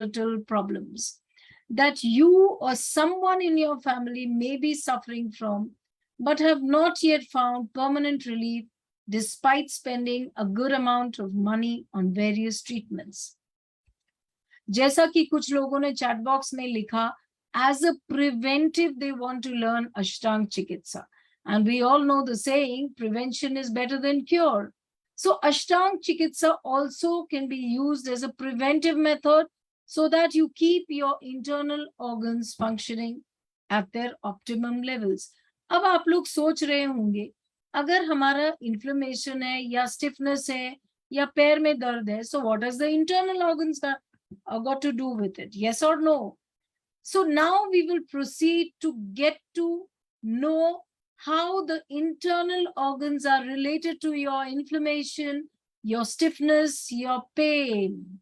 musculoskeletal problems that you or someone in your family may be suffering from, but have not yet found permanent relief despite spending a good amount of money on various treatments. जैसा कि कुछ लोगों ने chat box में लिखा, as a preventive they want to learn Ashtang Chikitsa, and we all know the saying, prevention is better than cure. So Ashtang Chikitsa also can be used as a preventive method so that you keep your internal organs functioning at their optimum levels. अब आप लोग सोच रहे होंगे, अगर हमारा inflammation है या stiffness है या पैर में दर्द है, so what does the internal organs got to do with it? Yes or no? So now we will proceed to get to know how the internal organs are related to your inflammation, your stiffness, your pain.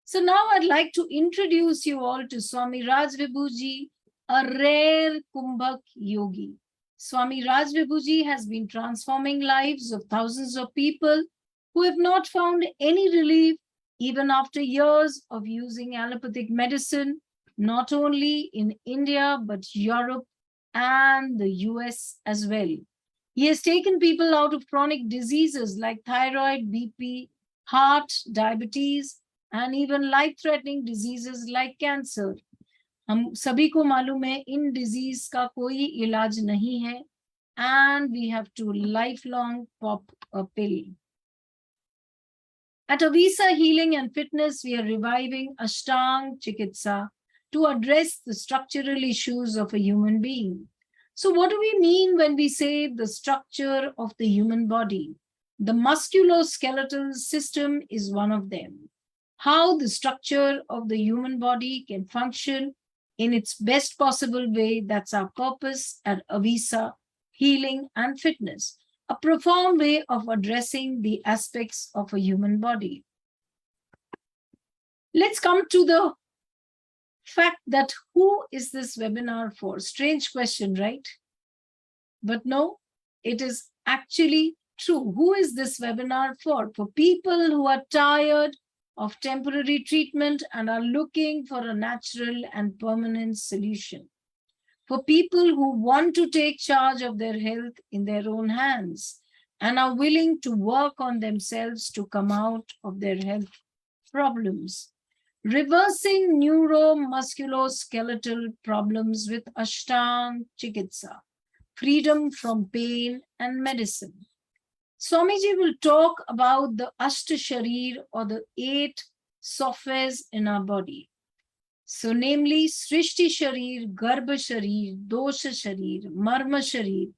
So now I'd like to introduce you all to Swami Raj Vibhuji, a rare Kumbhak yogi. Swami Raj Vibhuji has been transforming lives of thousands of people who have not found any relief even after years of using allopathic medicine, not only in India, but Europe and the US as well. He has taken people out of chronic diseases like thyroid, BP, heart, diabetes, and even life-threatening diseases like cancer. हम सभी को मालूम है इन disease का कोई इलाज नहीं है, and we have to lifelong pop a pill. At Avisa Healing and Fitness, we are reviving Ashtaang Chikitsa to address the structural issues of a human being. So what do we mean when we say the structure of the human body? The musculoskeletal system is one of them. How the structure of the human body can function in its best possible way, that's our purpose at Avisa Healing and Fitness. A profound way of addressing the aspects of a human body. Let's come to the fact that who is this webinar for? Strange question, right? But no, it is actually true. Who is this webinar for? For people who are tired of temporary treatment and are looking for a natural and permanent solution. For people who want to take charge of their health in their own hands and are willing to work on themselves to come out of their health problems. Reversing neuro musculoskeletal problems with Ashtaang Chikitsa, freedom from pain and medicine. Swamiji will talk about the Ashtasharir or the 8 softwares in our body. So namely Srishti Sharir, Garbha Sharir, Dosha Sharir, Marma Sharir,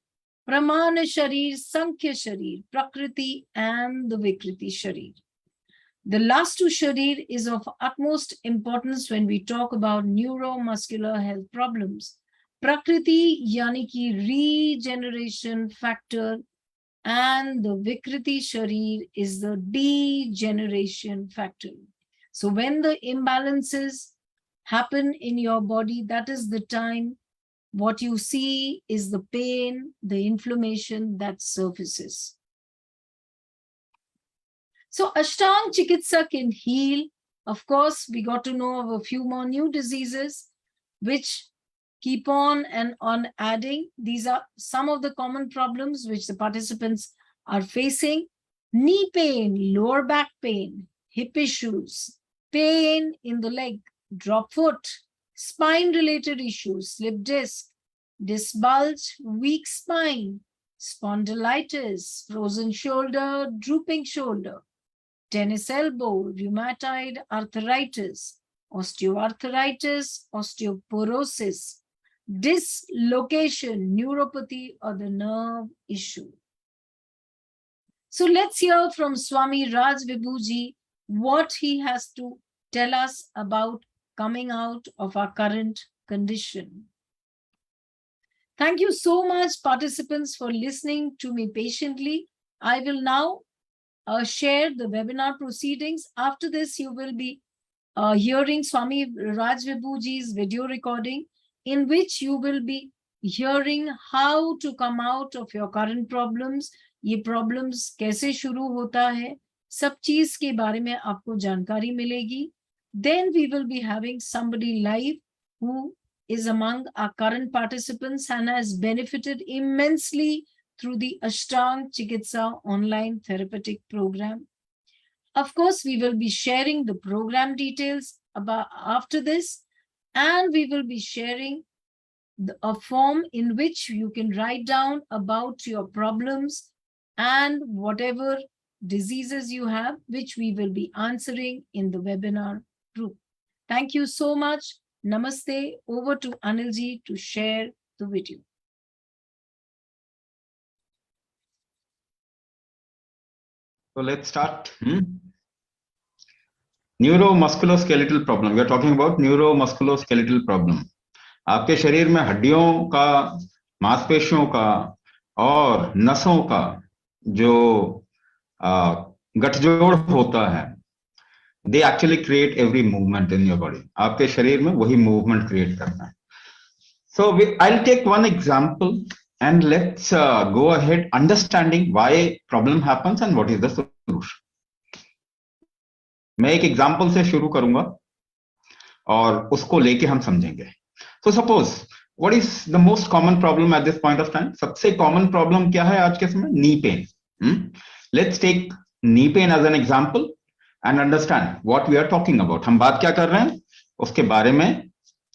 Pramana Sharir, Sankhya Sharir, Prakriti and the Vikriti Sharir. The last 2 Sharir is of utmost importance when we talk about neuromuscular health problems. Prakriti yani ki regeneration factor and the Vikriti Sharir is the degeneration factor. So when the imbalances happen in your body, that is the time what you see is the pain, the inflammation that surfaces. So Ashtaang Chikitsa can heal. Of course, we got to know of a few more new diseases which keep on and on adding. These are some of the common problems which the participants are facing. Knee pain, lower back pain, hip issues, pain in the leg, drop foot, spine-related issues, slip disc, disc bulge, weak spine, spondylitis, frozen shoulder, drooping shoulder, tennis elbow, rheumatoid arthritis, osteoarthritis, osteoporosis, dislocation, neuropathy, or the nerve issue. So let's hear from Swami Raj Vibhuji what he has to tell us about coming out of our current condition. Thank you so much, participants, for listening to me patiently. I will now share the webinar proceedings. After this, you will be hearing Swami Raj Vibhuji's video recording, in which you will be hearing how to come out of your current problems. ये problems कैसे शुरू होता है, सब चीज के बारे में आपको जानकारी मिलेगी. Then we will be having somebody live who is among our current participants and has benefited immensely through the Ashtaang Chikitsa online therapeutic program. Of course, we will be sharing the program details about after this, and we will be sharing a form in which you can write down about your problems and whatever diseases you have, which we will be answering in the webinar group. Thank you so much. Namaste. Over to Anilji to share the video. So let's start. Neuro Musculoskeletal problem. We are talking about neuro musculoskeletal problem. आपके शरीर में हड्डियों का, मांसपेशियों का और नसों का जो गठजोड़ होता है, they actually create every movement in your body. आपके शरीर में वही movement create करना है. So I'll take one example and let's go ahead understanding why problem happens and what is the solution. मैं एक एग्जाम्पल से शुरू करूंगा और उसको लेके हम समझेंगे. So suppose what is the most common problem at this point of time? सबसे common problem क्या है आज के समय? Knee pain. Let's take knee pain as an example and understand what we are talking about. हम बात क्या कर रहे हैं उसके बारे में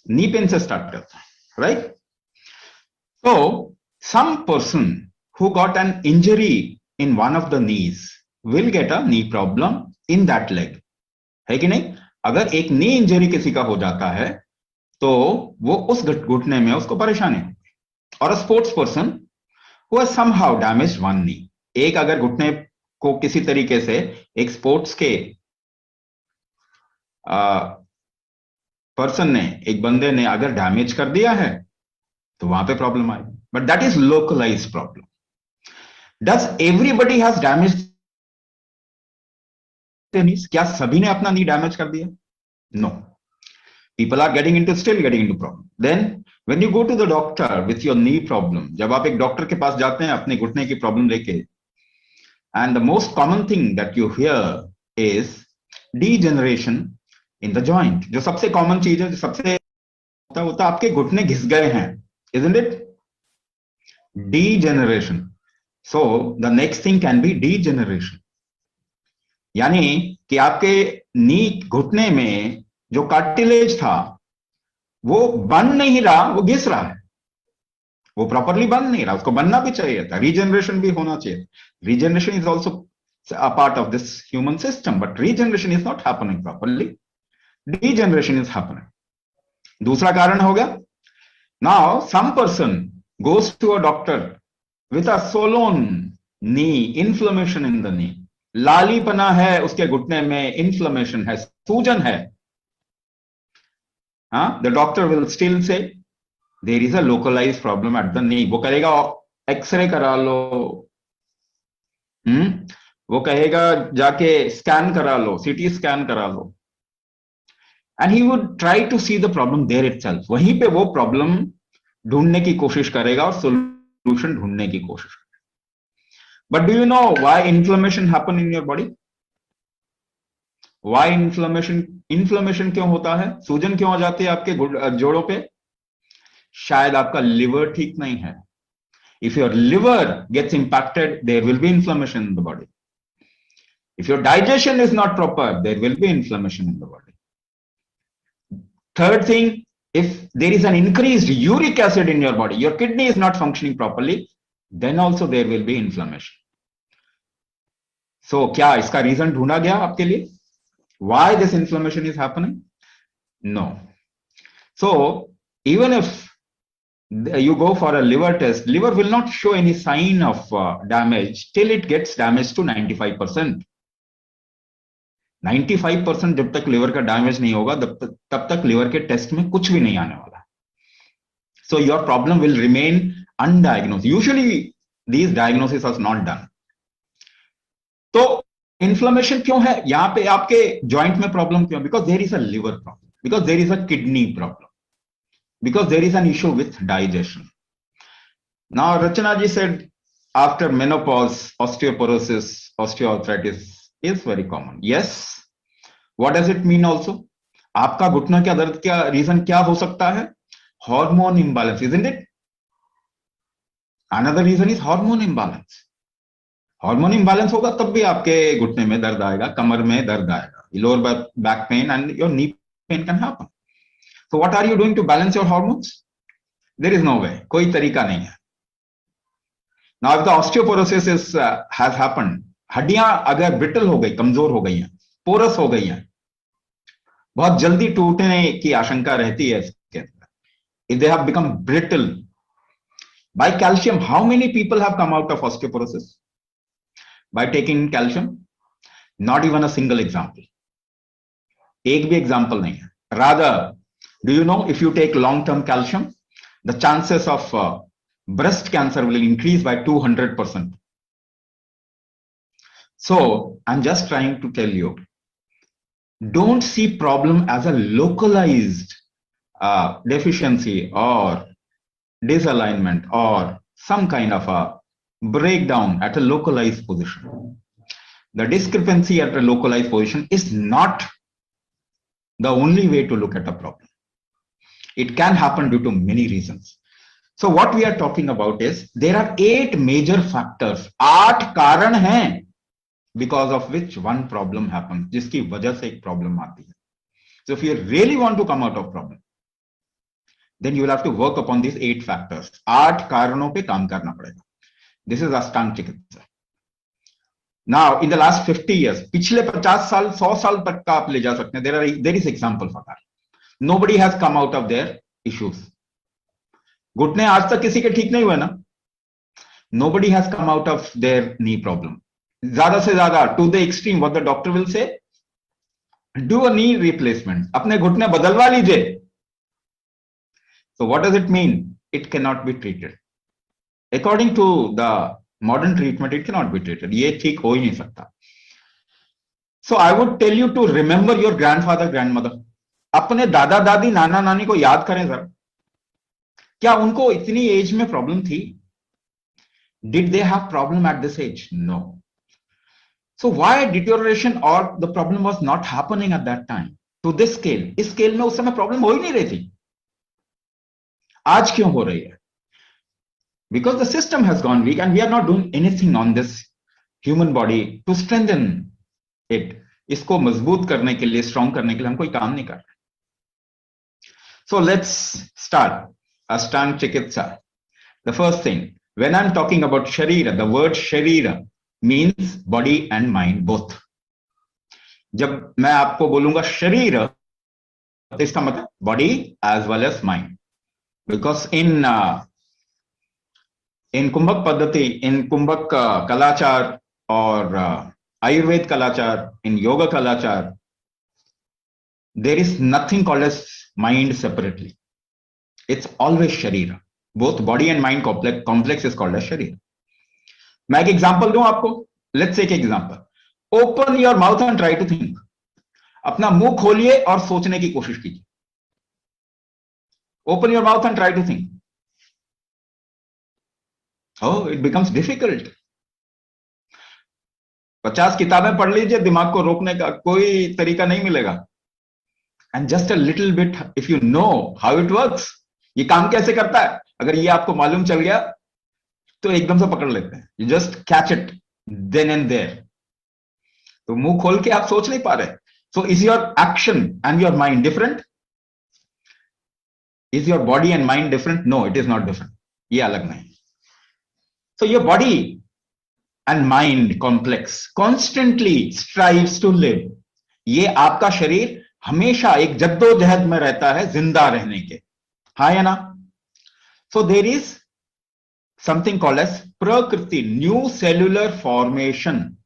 knee pain से start करते हैं, right? So some person who got an injury in one of the knees will get a knee problem in that leg. है कि नहीं? अगर एक नी इंजरी किसी का हो जाता है तो वो उस घुटने में उसको परेशानी होगी. और a sports person who has somehow damaged one knee, एक अगर घुटने को किसी तरीके से एक स्पोर्ट्स के पर्सन ने, एक बंदे ने अगर डैमेज कर दिया है तो वहां पे प्रॉब्लम आएगी. But that is localized problem. Does everybody has damage? क्या सभी ने अपना नी डैमेज कर दिया? No. People are still getting into problem. Then when you go to the doctor with your knee problem, जब आप एक डॉक्टर के पास जाते हैं अपने घुटने की प्रॉब्लम लेके, and the most common thing that you hear is degeneration in the joint. जो सबसे कॉमन चीज है, जो सबसे होता आपके घुटने घिस गए हैं, isn't it? Degeneration. So the next thing can be degeneration. यानी कि आपके नी घुटने में जो कार्टिलेज था वो बन नहीं रहा, वो घिस रहा है, वो प्रॉपरली बन नहीं रहा. उसको बनना भी चाहिए था, रीजनरेशन भी होना चाहिए. Regeneration is also a part of this human system, but regeneration is not happening properly. Degeneration is happening. दूसरा कारण हो गया, now some person goes to a doctor with a swollen knee, inflammation in the knee. लालीपना है उसके घुटने में, inflammation है, सूजन है. The doctor will still say there is a localized problem at the knee. वो कहेगा एक्सरे करा लो, वो कहेगा जाके स्कैन करा लो, सीटी स्कैन करा लो. And he would try to see the problem there itself. वहीं पे वो प्रॉब्लम ढूंढने की कोशिश करेगा और सोल्यूशन ढूंढने की कोशिश करेगा. But do you know why inflammation happen in your body? Why inflammation क्यों होता है? सूजन क्यों आ जाती है आपके जोड़ों पे? शायद आपका लिवर ठीक नहीं है. If your liver gets impacted, there will be inflammation in the body. If your digestion is not proper, there will be inflammation in the body. Third thing, if there is an increased uric acid in your body, your kidney is not functioning properly, then also there will be inflammation. So क्या इसका reason ढूंढा गया आपके लिए? Why this inflammation is happening? No. So even if you go for a liver test, liver will not show any sign of damage till it gets damaged to 95%. 95% जब तक liver का damage नहीं होगा तब तक लिवर के test में कुछ भी नहीं आने वाला. So your problem will remain undiagnosed. Usually these diagnoses are not done. तो इन्फ्लेमेशन क्यों है यहां पे आपके जॉइंट में? प्रॉब्लम क्यों? Because there is a liver problem, because there is a kidney problem, because there is an issue with digestion. Now Rachna ji said after menopause, osteoporosis, osteoarthritis is very common. Yes. What does it mean also? आपका घुटना का दर्द क्या reason क्या हो सकता है? Hormone imbalance, isn't it? Another reason is hormone imbalance. Hormone imbalance होगा तब भी आपके घुटने में दर्द आएगा, कमर में दर्द आएगा, lower back pain and your knee pain can happen. So what are you doing to balance your hormones? There is no way, कोई तरीका नहीं है. Now if the osteoporosis has happened, हड्डियां अगर ब्रिटल हो गई, कमजोर हो गई हैं, पोरस हो गई हैं, बहुत जल्दी टूटने की आशंका रहती है इसके अंदर. If they have become brittle by calcium, how many people have come out of osteoporosis by taking calcium? Not even a single example. एक भी example नहीं है. Rather, do you know if you take long-term calcium, the chances of breast cancer will increase by 200%. So I'm just trying to tell you, don't see problem as a localized deficiency or disalignment or some kind of a breakdown at a localized position. The discrepancy at a localized position is not the only way to look at a problem. It can happen due to many reasons. So what we are talking about is there are 8 major factors, 8 कारण हैं because of which one problem happens, जिसकी वजह से एक problem आती है. So if you really want to come out of problem, then you will have to work upon these 8 factors. 8 कारणों पे काम करना पड़ेगा. This is Ashtaang Chikitsa. Now, in the last 50 years, पिछले 50 साल, 100 साल तक का आप ले जा सकते हैं. There is example for that. Nobody has come out of their issues. घुटने आज तक किसी के ठीक नहीं हुए ना. Nobody has come out of their knee problem. ज्यादा से ज्यादा, to the extreme, what the doctor will say, do a knee replacement. अपने घुटने बदलवा लीजिए. So what does it mean? It cannot be treated. According to the modern treatment, it cannot be treated. ये ठीक हो ही नहीं सकता. So I would tell you to remember your grandfather, grandmother. अपने दादा दादी, नाना नानी को याद करें जरा. क्या उनको इतनी एज में प्रॉब्लम थी? Did they have problem at this age? No. So why deterioration or the problem was not happening at that time to this scale? इस स्केल में उस समय प्रॉब्लम हो ही नहीं रही थी. आज क्यों हो रही है? Because the system has gone weak and we are not doing anything on this human body to strengthen it. इसको मजबूत करने के लिए, स्ट्रॉन्ग करने के लिए हम कोई काम नहीं कर रहे. So let's start Ashtaang Chikitsa. The first thing, when I'm talking about Sharira, the word Sharira means body and mind both. जब मैं आपको बोलूंगा शरीर, तो इसका मतलब body as well as mind. Because in कुंभक पद्धति, in कुंभक कलाचार और Ayurveda कलाचार, in yoga कलाचार, there is nothing called as mind separately. It's always sharira. Both body and mind complex is called as sharira. मैं एक एग्जांपल दूं आपको. Let's take example. Open your mouth and try to think. अपना मुंह खोलिए और सोचने की कोशिश कीजिए. Open your mouth and try to think. Oh, it becomes difficult. 50 किताबें पढ़ लीजिए, दिमाग को रोकने का कोई तरीका नहीं मिलेगा. And just a little bit, if you know how it works, ये काम कैसे करता है, अगर ये आपको मालूम चल गया तो एकदम से पकड़ लेते हैं. You just catch it then and there. तो मुंह खोल के आप सोच नहीं पा रहे. So is your action and your mind different? Is your body and mind different? No, it is not different. ये अलग नहीं. So your body and mind complex constantly strives to live. ये आपका शरीर हमेशा एक जद्दोजहद में रहता है जिंदा रहने के. हाँ या ना? So there is something called as प्रकृति, new cellular formation.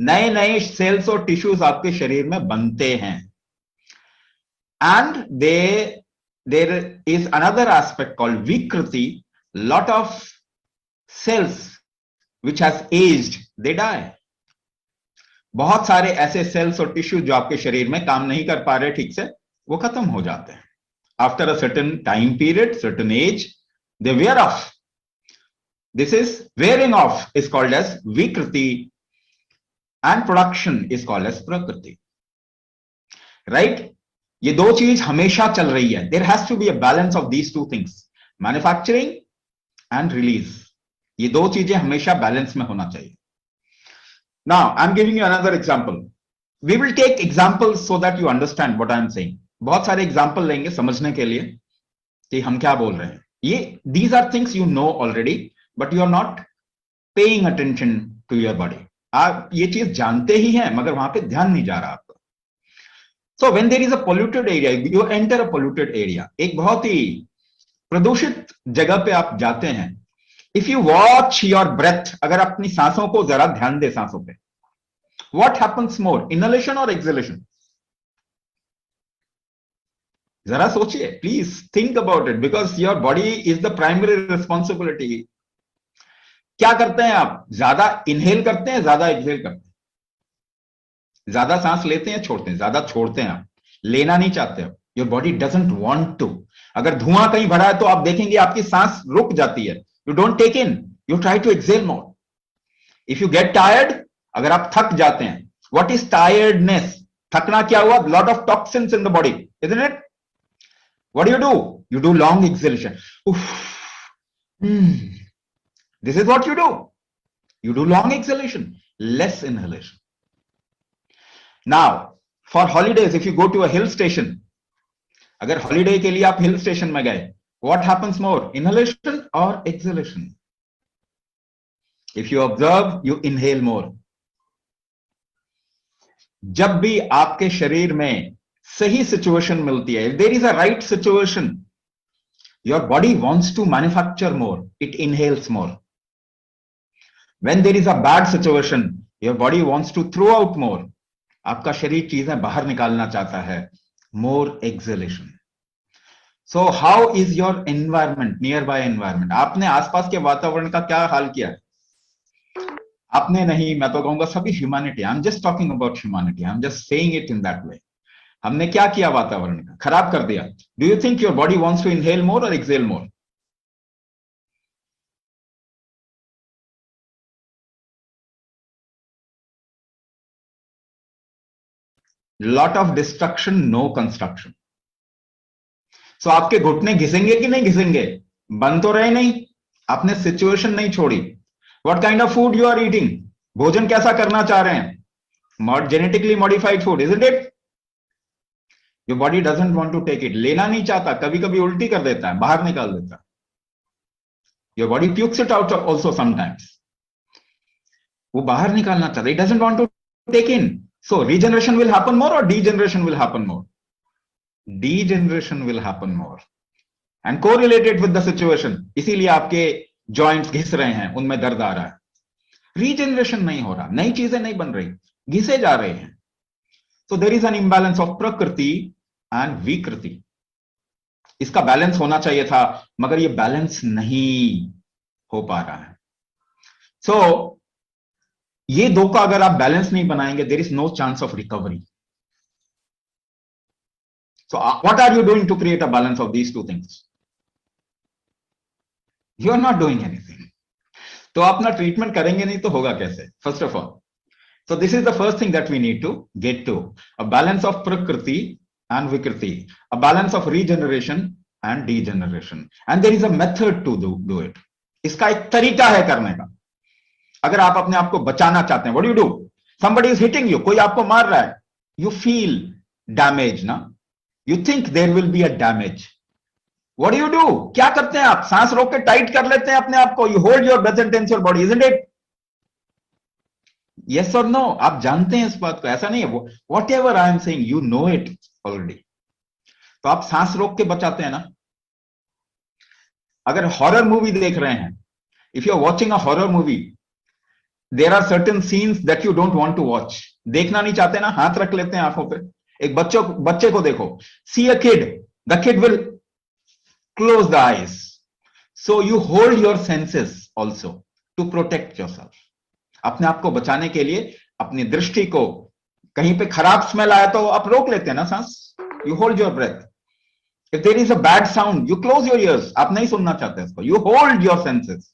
नए नए सेल्स और टिश्यूज आपके शरीर में बनते हैं. And there is another aspect called vikriti. Lot of cells which has aged, they die. बहुत सारे ऐसे सेल्स और टिश्यू जो आपके शरीर में काम नहीं कर पा रहे ठीक से, वो खत्म हो जाते हैं. After a certain time period, certain age, they wear off. This is wearing off is called as vikriti. and production is called as prakriti. Right? ये दो चीज हमेशा चल रही है. There has to be a balance of these two things, manufacturing and release. ये दो चीजें हमेशा बैलेंस में होना चाहिए. Now I'm giving you another example. We will take examples so that you understand what I'm saying. बहुत सारे example लेंगे समझने के लिए कि हम क्या बोल रहे हैं. ये these are things you know already, but you are not paying attention to your body. आप ये चीज जानते ही हैं मगर वहां पे ध्यान नहीं जा रहा आपका. So when there is a polluted area, you enter a polluted area. एक बहुत ही प्रदूषित जगह पे आप जाते हैं. If you watch your breath, अगर अपनी सांसों को जरा ध्यान दे सांसों पे, what happens more, inhalation or exhalation? जरा सोचिए, please think about it because your body is the primary responsibility. क्या करते हैं आप? ज्यादा इनहेल करते हैं, ज्यादा एक्सहेल करते हैं? ज्यादा सांस लेते हैं, छोड़ते हैं? ज्यादा छोड़ते हैं आप, लेना नहीं चाहते हो. Your body doesn't want to. अगर धुआं कहीं भरा है तो आप देखेंगे आपकी सांस रुक जाती है. You don't take in, you try to exhale more. If you get tired, अगर आप थक जाते हैं, व्हाट इज टायर्डनेस? थकना क्या हुआ? Lot of toxins in the body, isn't it? What do? You do long exhalation. This is what you do. You do long exhalation, less inhalation. Now, for holidays, if you go to a hill station, अगर holiday के लिए आप hill station में गए, what happens more, inhalation or exhalation? If you observe, you inhale more. जब भी आपके शरीर में सही situation मिलती है, if there is a right situation, your body wants to manufacture more, it inhales more. When there is a bad situation, your body wants to throw out more. आपका शरीर चीजें बाहर निकालना चाहता है, more exhalation. So how is your environment, nearby environment? आपने आसपास के वातावरण का क्या हाल किया है? आपने नहीं, मैं तो कहूंगा सभी humanity. I'm just talking about humanity. I'm just saying it in that way. हमने क्या किया वातावरण का? खराब कर दिया. Do you think your body wants to inhale more or exhale more? Lot of destruction, no construction. So आपके घुटने घिसेंगे कि नहीं घिसेंगे? बन तो रहे नहीं, आपने सिचुएशन नहीं छोड़ी. What kind of food you are eating? भोजन कैसा करना चाह रहे हैं? Genetically modified food, isn't it? Your body doesn't want to take it. लेना नहीं चाहता, कभी कभी उल्टी कर देता है, बाहर निकाल देता है. Your body pukes it out also sometimes. वो बाहर निकालना चाहता है, it doesn't want to take in. So regeneration will happen more or degeneration will happen more? Degeneration will happen more. And correlated with the situation. इसीलिए आपके joints घिस रहे हैं, उनमें दर्द आ रहा है. Regeneration नहीं हो रहा, नई चीजें नहीं बन रही, घिसे जा रहे हैं. So there is an imbalance of prakriti and vikriti. इसका बैलेंस होना चाहिए था, मगर ये बैलेंस नहीं हो पा रहा है. So ये दो का अगर आप बैलेंस नहीं बनाएंगे, there is no chance of recovery. So what are you doing to create a balance of these two things? You are not doing anything. तो आप ना ट्रीटमेंट करेंगे नहीं तो होगा कैसे? First of all, so this is the first thing that we need to get to, a balance of prakriti and vikriti, a balance of regeneration and degeneration, and there is a method to do it. इसका एक तरीका है करने का. अगर आप अपने आप को बचाना चाहते हैं, what do? Somebody is hitting you, कोई आपको मार रहा है, यू फील डैमेज ना, you think there will be a damage. What do? क्या करते हैं आप? सांस रोक के टाइट कर लेते हैं अपने आप को. You hold your breath and tense your body, isn't it? Yes और नो? आप जानते हैं इस बात को, ऐसा नहीं है. Whatever I am saying, you know it already. तो आप सांस रोक के बचाते हैं ना. अगर हॉरर मूवी देख रहे हैं, if you are watching a horror movie, there are certain scenes that you don't want to watch. देखना नहीं चाहते ना, हाथ रख लेते हैं आंखों पे. एक बच्चे को देखो, see a kid, the kid will close the eyes. So you hold your senses also to protect yourself. अपने आप को बचाने के लिए अपनी दृष्टि को, कहीं पे खराब स्मेल आया तो आप रोक लेते हैं ना सांस. You hold your breath. If there is a bad sound, you close your ears. आप नहीं सुनना चाहते इसको. You hold your senses.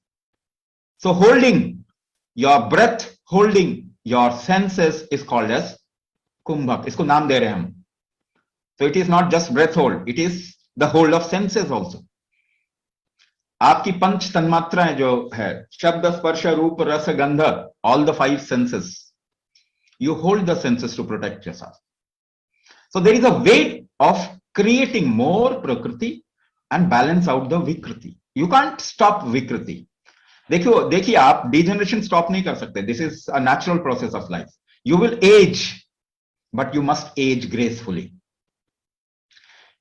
So holding your breath, holding your senses is called as kumbhak. इसको नाम दे रहे हैं हम. So it is not just breath hold, it is the hold of senses also. आपकी पंच तन्मात्राएं जो है, शब्द, स्पर्श, रूप, रस, गंध, all the five senses. You hold the senses to protect yourself. So there is a way of creating more prakriti and balance out the vikriti. You can't stop vikriti. देखिए आप degeneration stop नहीं कर सकते. This is a natural process of life. You will age, but you must age gracefully.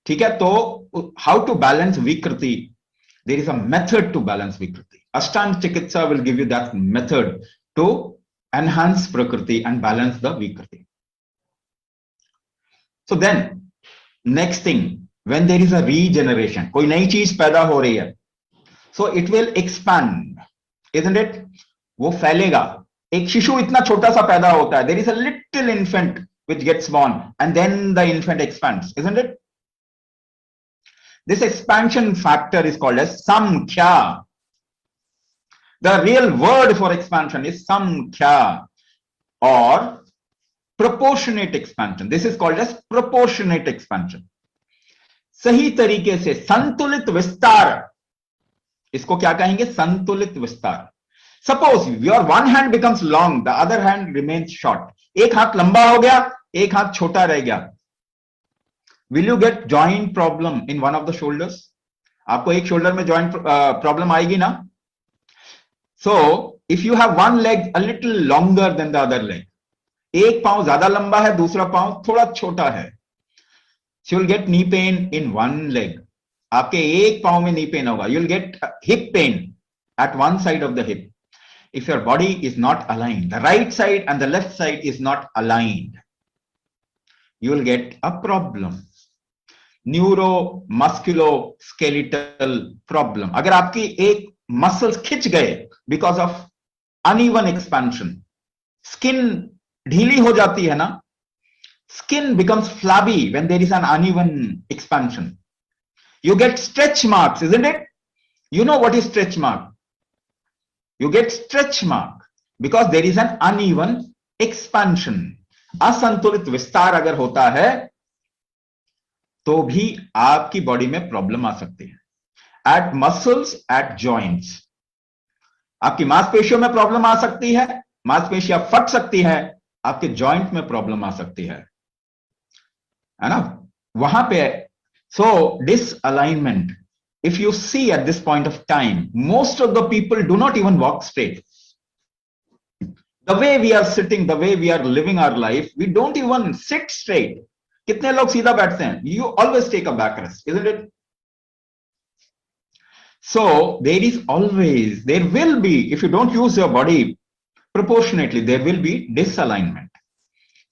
ठीक है, तो how to balance vikriti? There is a method to balance vikriti. Ashtaang Chikitsa will give you that method to enhance prakriti and balance the vikriti. So then, next thing, when there is a regeneration, कोई नई चीज पैदा हो रही है, so it will expand, isn't it? वो फैलेगा. एक शिशु इतना छोटा सा पैदा होता है. There is a little infant which gets born, and then the infant expands, isn't it? This expansion factor is called as samkhya. The real word for expansion is samkhya or proportionate expansion. This is called as proportionate expansion. सही तरीके से संतुलित विस्तार, इसको क्या कहेंगे? संतुलित विस्तार. Suppose your one hand becomes long, the other hand remains short. एक हाथ लंबा हो गया, एक हाथ छोटा रह गया. Will you get joint problem in one of the shoulders? आपको एक शोल्डर में joint problem आएगी ना? So if you have one leg a little longer than the other leg, एक पांव ज्यादा लंबा है, दूसरा पांव थोड़ा छोटा है, so you'll get knee pain in one leg. आपके एक पांव में knee pain होगा. You'll get hip pain at one side of the hip. If your body is not aligned, the right side and the left side is not aligned, you will get a problem. Neuro Musculoskeletal problem. अगर आपकी एक muscles खिंच गए because of uneven expansion, skin ढीली हो जाती है ना. Skin becomes flabby when there is an uneven expansion. You get stretch marks, isn't it? You know what is stretch mark? You get stretch mark because there is an uneven expansion. असंतुलित विस्तार अगर होता है तो भी आपकी body में problem आ सकती है. At muscles, at joints. आपकी मांसपेशियों में प्रॉब्लम आ सकती है, मांसपेशियां फट सकती है, आपके जॉइंट में प्रॉब्लम आ सकती है ना, वहां पे. So disalignment, if you see at this point of time, most of the people do not even walk straight. The way we are sitting, the way we are living our life, we don't even sit straight. कितने लोग सीधा बैठते हैं? You always take a back rest, isn't it? So there will be, if you don't use your body proportionately, there will be disalignment.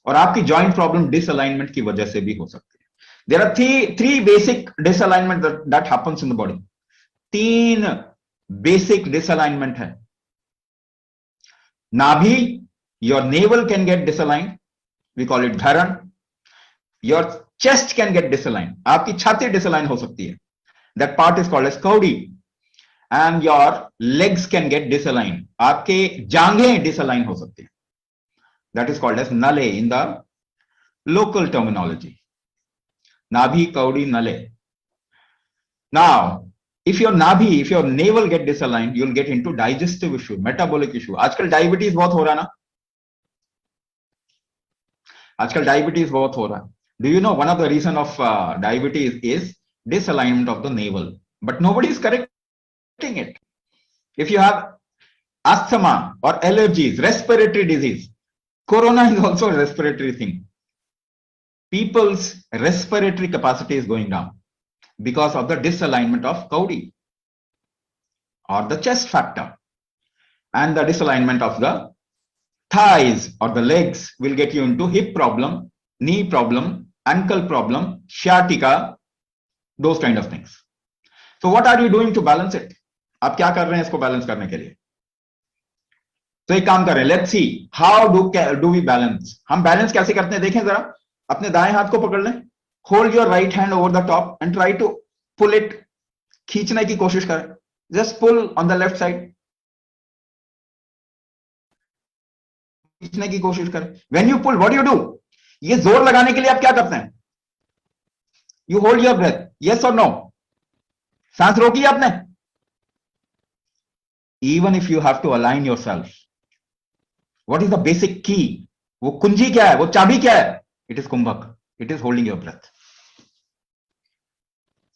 और आपकी joint problem disalignment की वजह से भी हो सकती है. There are three basic disalignment that happens in the body. 3 basic disalignment है. Nabhi, your navel can get disaligned. We call it dharan. Your chest can get disaligned. आपकी छाती disaligned हो सकती है. That part is called as kaudi. And your legs can get disaligned. आपके जांघें disaligned हो सकती है. That is called as nale in the local terminology. Nabhi, kaudi, nale. Now, if your navel get disaligned, you'll get into digestive issue, metabolic issue. आजकल diabetes बहुत हो रहा है ना? आजकल diabetes बहुत हो रहा है. Do you know one of the reason of diabetes is disalignment of the navel? But nobody is correcting it. If you have asthma or allergies, respiratory disease, corona is also a respiratory thing. People's respiratory capacity is going down because of the disalignment of kaudi or the chest factor, and the disalignment of the thighs or the legs will get you into hip problem, knee problem, ankle problem, sciatica, those kind of things. So what are you doing to balance it? आप क्या कर रहे हैं इसको balance करने के लिए? तो एक काम करें, let's see how do we balance. हम बैलेंस कैसे करते हैं देखें जरा. अपने दाएं हाथ को पकड़ लें, hold your right hand over the top and try to pull it. खींचने की कोशिश करें. Just pull on the left side. खींचने की कोशिश करें. When you pull, what do you do? ये जोर लगाने के लिए आप क्या करते हैं? You hold your breath. Yes or no? सांस रोकी आपने? Even if you have to align yourself, what is the basic key? वो कुंजी क्या है? वो चाबी क्या है? It is kumbhak. It is holding your breath.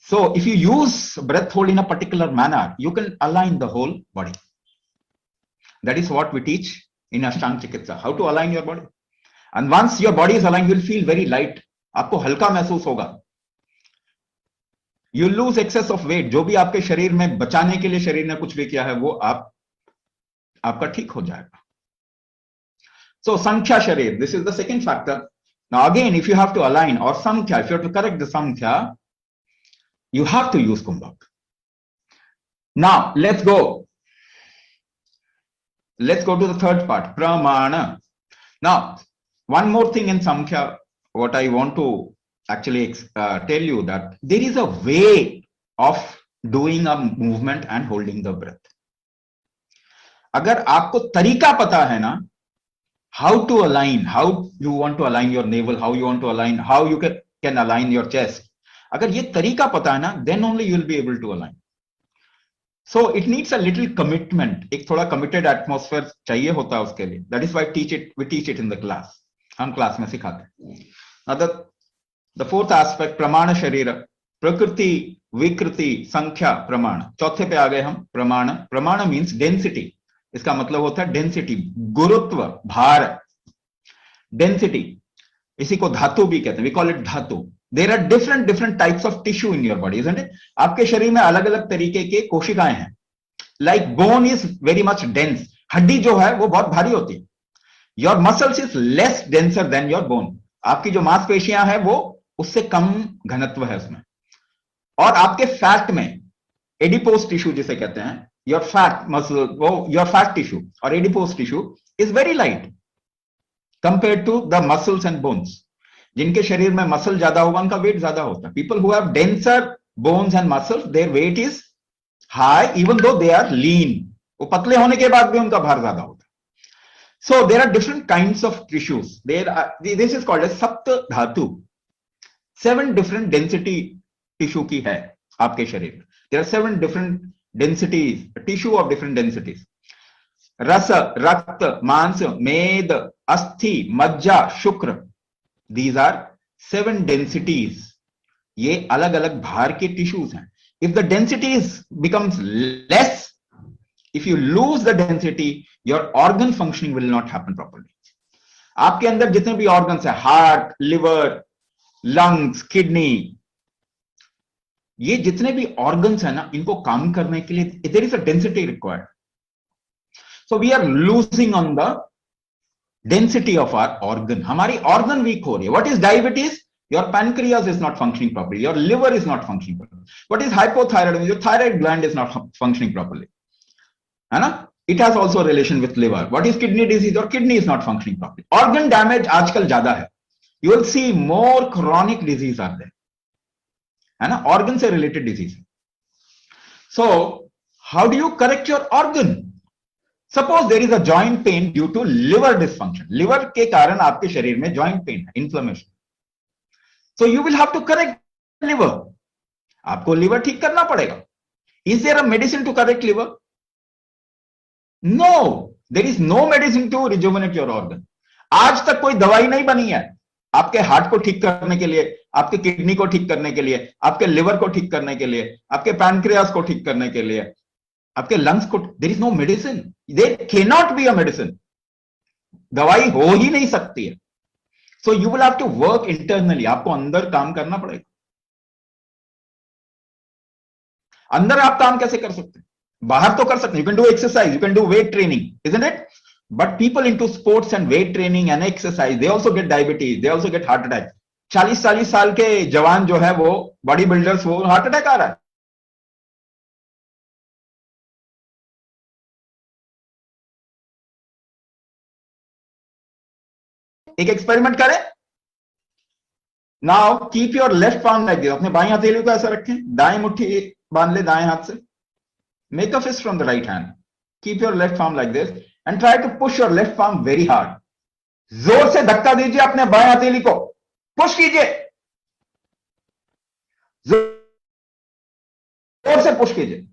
So if you use breath hold in a particular manner, you can align the whole body. That is what we teach in Ashtaang Chikitsa, how to align your body. And once your body is aligned, you will feel very light. आपको हल्का महसूस होगा. You lose excess of weight. जो भी आपके शरीर में बचाने के लिए शरीर ने कुछ भी किया है, वो आपका ठीक हो जाएगा. So Sankhya Sharir, this is the second factor. Now again, if you have to align or Sankhya, if you have to correct the Sankhya, you have to use Kumbhak. Now let's go. Let's go to the third part, Pramana. Now, one more thing in Sankhya, what I want to actually tell you that there is a way of doing a movement and holding the breath. अगर आपको तरीका पता है ना, how to align, how you want to align your navel, how you want to align, how you can align your chest. अगर ये तरीका पता है ना, then only you will be able to align. So it needs a little commitment. एक थोड़ा committed atmosphere चाहिए होता है उसके लिए. That is why we teach it in the class. हम क्लास में सिखाते हैं. Now the fourth aspect, प्रमाण शरीर, प्रकृति, विकृति, संख्या, प्रमाण. चौथे पे आ गए हम, प्रमाण. प्रमाण means density. इसका मतलब होता है डेंसिटी, गुरुत्व, भार, डेंसिटी. इसी को धातु भी कहते हैं. We call it धातु. There are different types of tissue in your body, isn't it? आपके शरीर में अलग अलग तरीके के कोशिकाएं हैं. Like bone is very much dense. हड्डी जो है वो बहुत भारी होती है. Your muscles is less denser than your bone. आपकी जो मांसपेशियां हैं वो उससे कम घनत्व है उसमें. और आपके फैट में एडिपोज टिश्यू जिसे कहते हैं, your fat muscle, your fat tissue or adipose tissue is very light compared to the muscles and bones. जिनके शरीर में मसल ज्यादा होगा उनका वेट ज्यादा होता है. People who have denser bones and muscles, their weight is high even though they are lean. वो पतले होने के बाद भी उनका भार ज्यादा होता है. So there are different kinds of tissues. This is called as सप्त धातु. 7 different density tissue की है आपके शरीर में. There are 7 different densities, tissue of different densities. रस, रक्त, मांस, मेद, अस्थि, मज्जा, शुक्र. These are 7 densities. ये अलग अलग भार के tissues हैं. If the density becomes less, if you lose the density, your organ functioning will not happen properly. आपके अंदर जितने भी organs हैं, heart, liver, lungs, kidney, ये जितने भी organs हैं ना, इनको काम करने के लिए there is a density required. So we are losing on the density of our organ. हमारी organ weak हो रही है. What is diabetes? Your pancreas is not functioning properly. Your liver is not functioning properly. What is hypothyroidism? Your thyroid gland is not functioning properly. है ना? It has also relation with liver. What is kidney disease? Your kidney is not functioning properly. Organ damage आजकल ज्यादा है. You will see more chronic disease are there. है ना? Organ से related disease. So how do you correct your organ? Suppose there is a joint pain due to liver dysfunction. Liver के कारण आपके शरीर में joint pain है, inflammation. So you will have to correct liver. आपको liver ठीक करना पड़ेगा. Is there a medicine to correct liver? No, there is no medicine to rejuvenate your organ. आज तक कोई दवाई नहीं बनी है आपके हार्ट को ठीक करने के लिए, आपके किडनी को ठीक करने के लिए, आपके लिवर को ठीक करने के लिए, आपके पैनक्रियास को ठीक करने के लिए, आपके लंग्स को. There is no medicine. There can not be a medicine. दवाई हो ही नहीं सकती है. So you will have to work internally. आपको अंदर काम करना पड़ेगा. अंदर आप काम कैसे कर सकते हैं? बाहर तो कर सकते हैं. You can do exercise, you can do weight training, isn't it? But people into sports and weight training and exercise, they also get diabetes, they also get heart attack. 40-40 साल के जवान जो है वो बॉडी बिल्डर्स, वो heart attack आ रहा है. एक एक्सपेरिमेंट करें. Now keep your left palm like this. अपने बाएं हथेली को ऐसा रखें, दाएं मुट्ठी बांध ले दाएं हाथ से. Make a fist from the right hand. Keep your left palm like this and try to push your left palm very hard. जोर से धक्का दीजिए अपने बाएं हथेली को, पुश कीजिए, जोर से पुश कीजिए।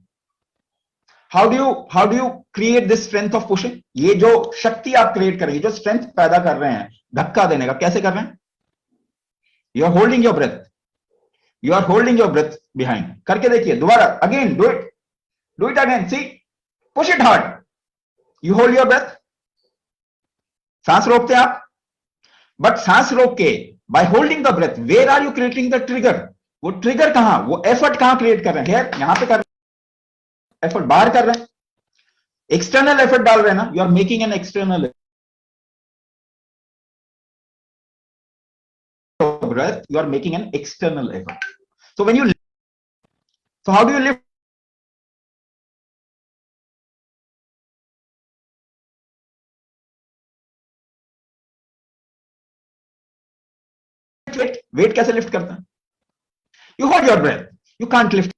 How do you create this strength of pushing? ये जो शक्ति आप क्रिएट कर रहे हैं, जो स्ट्रेंथ पैदा कर रहे हैं धक्का देने का, कैसे कर रहे हैं? You are holding your breath, you are holding your breath behind. करके देखिए दोबारा, again do it again, see, push it hard, you hold your breath. सांस रोकते हैं आप, बट सांस रोक के by holding the breath, where are you creating the trigger? वो ट्रिगर कहां, वो एफर्ट कहां क्रिएट कर रहे हैं? यहां पे कर रहे हैं, एफर्ट बाहर कर रहे हैं, एक्सटर्नल एफर्ट डाल रहे हैं ना, you are making an external breath, you are making an external effort. So when you, so how do you lift? Weight कैसे लिफ्ट करते हैं? You hold your breath, you can't lift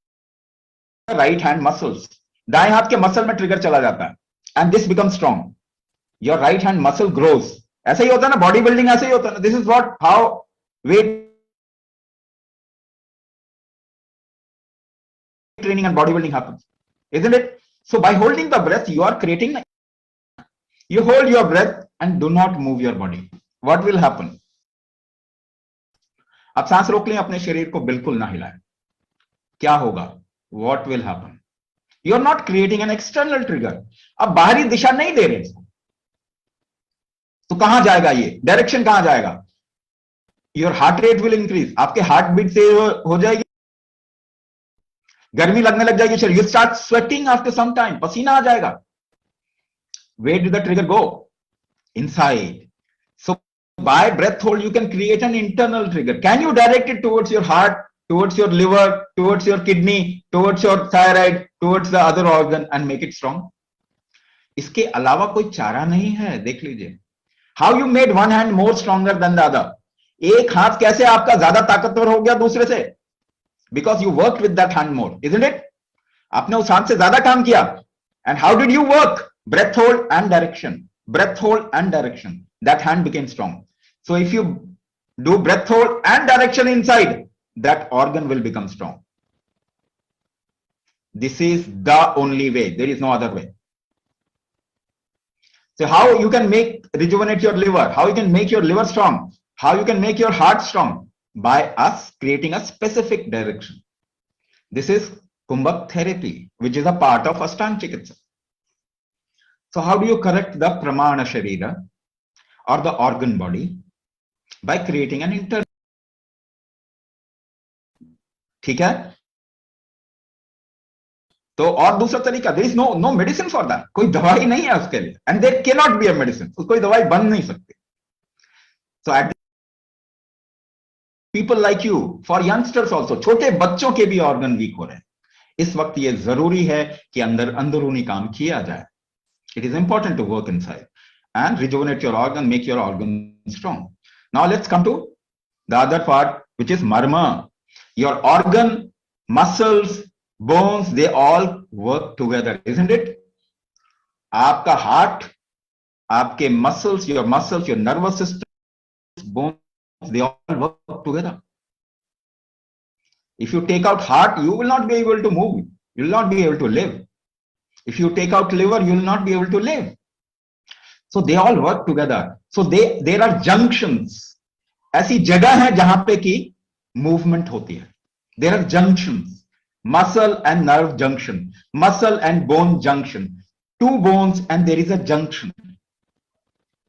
right hand muscles. दाएं हाथ के muscle में trigger चला जाता है, and this becomes strong. Your right hand muscle grows. ऐसा ही होता है ना, बॉडी बिल्डिंग ऐसे ही होता है ना. This is what, how weight training and bodybuilding happens, isn't it? So by holding the breath, you are creating, you hold your breath and do not move your body. What will happen? आप सांस रोक लें, अपने शरीर को बिल्कुल ना हिलाएं, क्या होगा? What will happen? You are not creating an external trigger. अब बाहरी दिशा नहीं दे रहे इसको, तो कहां जाएगा ये? डायरेक्शन कहां जाएगा? Your heart rate will increase. आपके हार्ट बीट से हो जाएगी, गर्मी लगने लग जाएगी शरीर. You start sweating after some time. पसीना आ जाएगा. Where did the trigger go? Inside. So by breath hold, you can create an internal trigger. Can you direct it towards your heart, towards your liver, towards your kidney, towards your thyroid, towards the other organ and make it strong? इसके अलावा कोई चारा नहीं है. देख लीजिए. How you made one hand more stronger than the other? एक हाथ कैसे आपका ज्यादा ताकतवर हो गया दूसरे से? Because you worked with that hand more, isn't it? आपने उस हाथ से ज्यादा काम किया. And how did you work? Breath hold and direction. Breath hold and direction. That hand became strong. So if you do breath hold and direction inside, that organ will become strong. This is the only way. There is no other way. So how you can rejuvenate your liver, how you can make your liver strong, how you can make your heart strong? By us creating a specific direction. This is Kumbhak therapy, which is a part of Ashtaang Chikitsa. So how do you correct the Pramana Sharira or the organ body? By creating an internal. ठीक है? तो और दूसरा तरीका, there is no medicine for that. कोई दवाई नहीं है उसके लिए, and there cannot be a medicine. कोई दवाई बन नहीं सकती. So at people like you, for youngsters also, छोटे बच्चों के भी ऑर्गन वीक हो रहे हैं. इस वक्त ये जरूरी है कि अंदरूनी काम किया जाए. It is important to work inside and rejuvenate your organ, make your organ strong. Now let's come to the other part, which is marma. Your organ, muscles, bones, they all work together, isn't it? आपका heart, आपके muscles, your nervous system, bones, they all work together. If you take out heart, you will not be able to move. You will not be able to live. If you take out liver, you will not be able to live. So they all work together. So there are junctions. ऐसी जगह है जहां पे की movement होती है. There are junctions. Muscle and nerve junction. Muscle and bone junction. Two bones and there is a junction.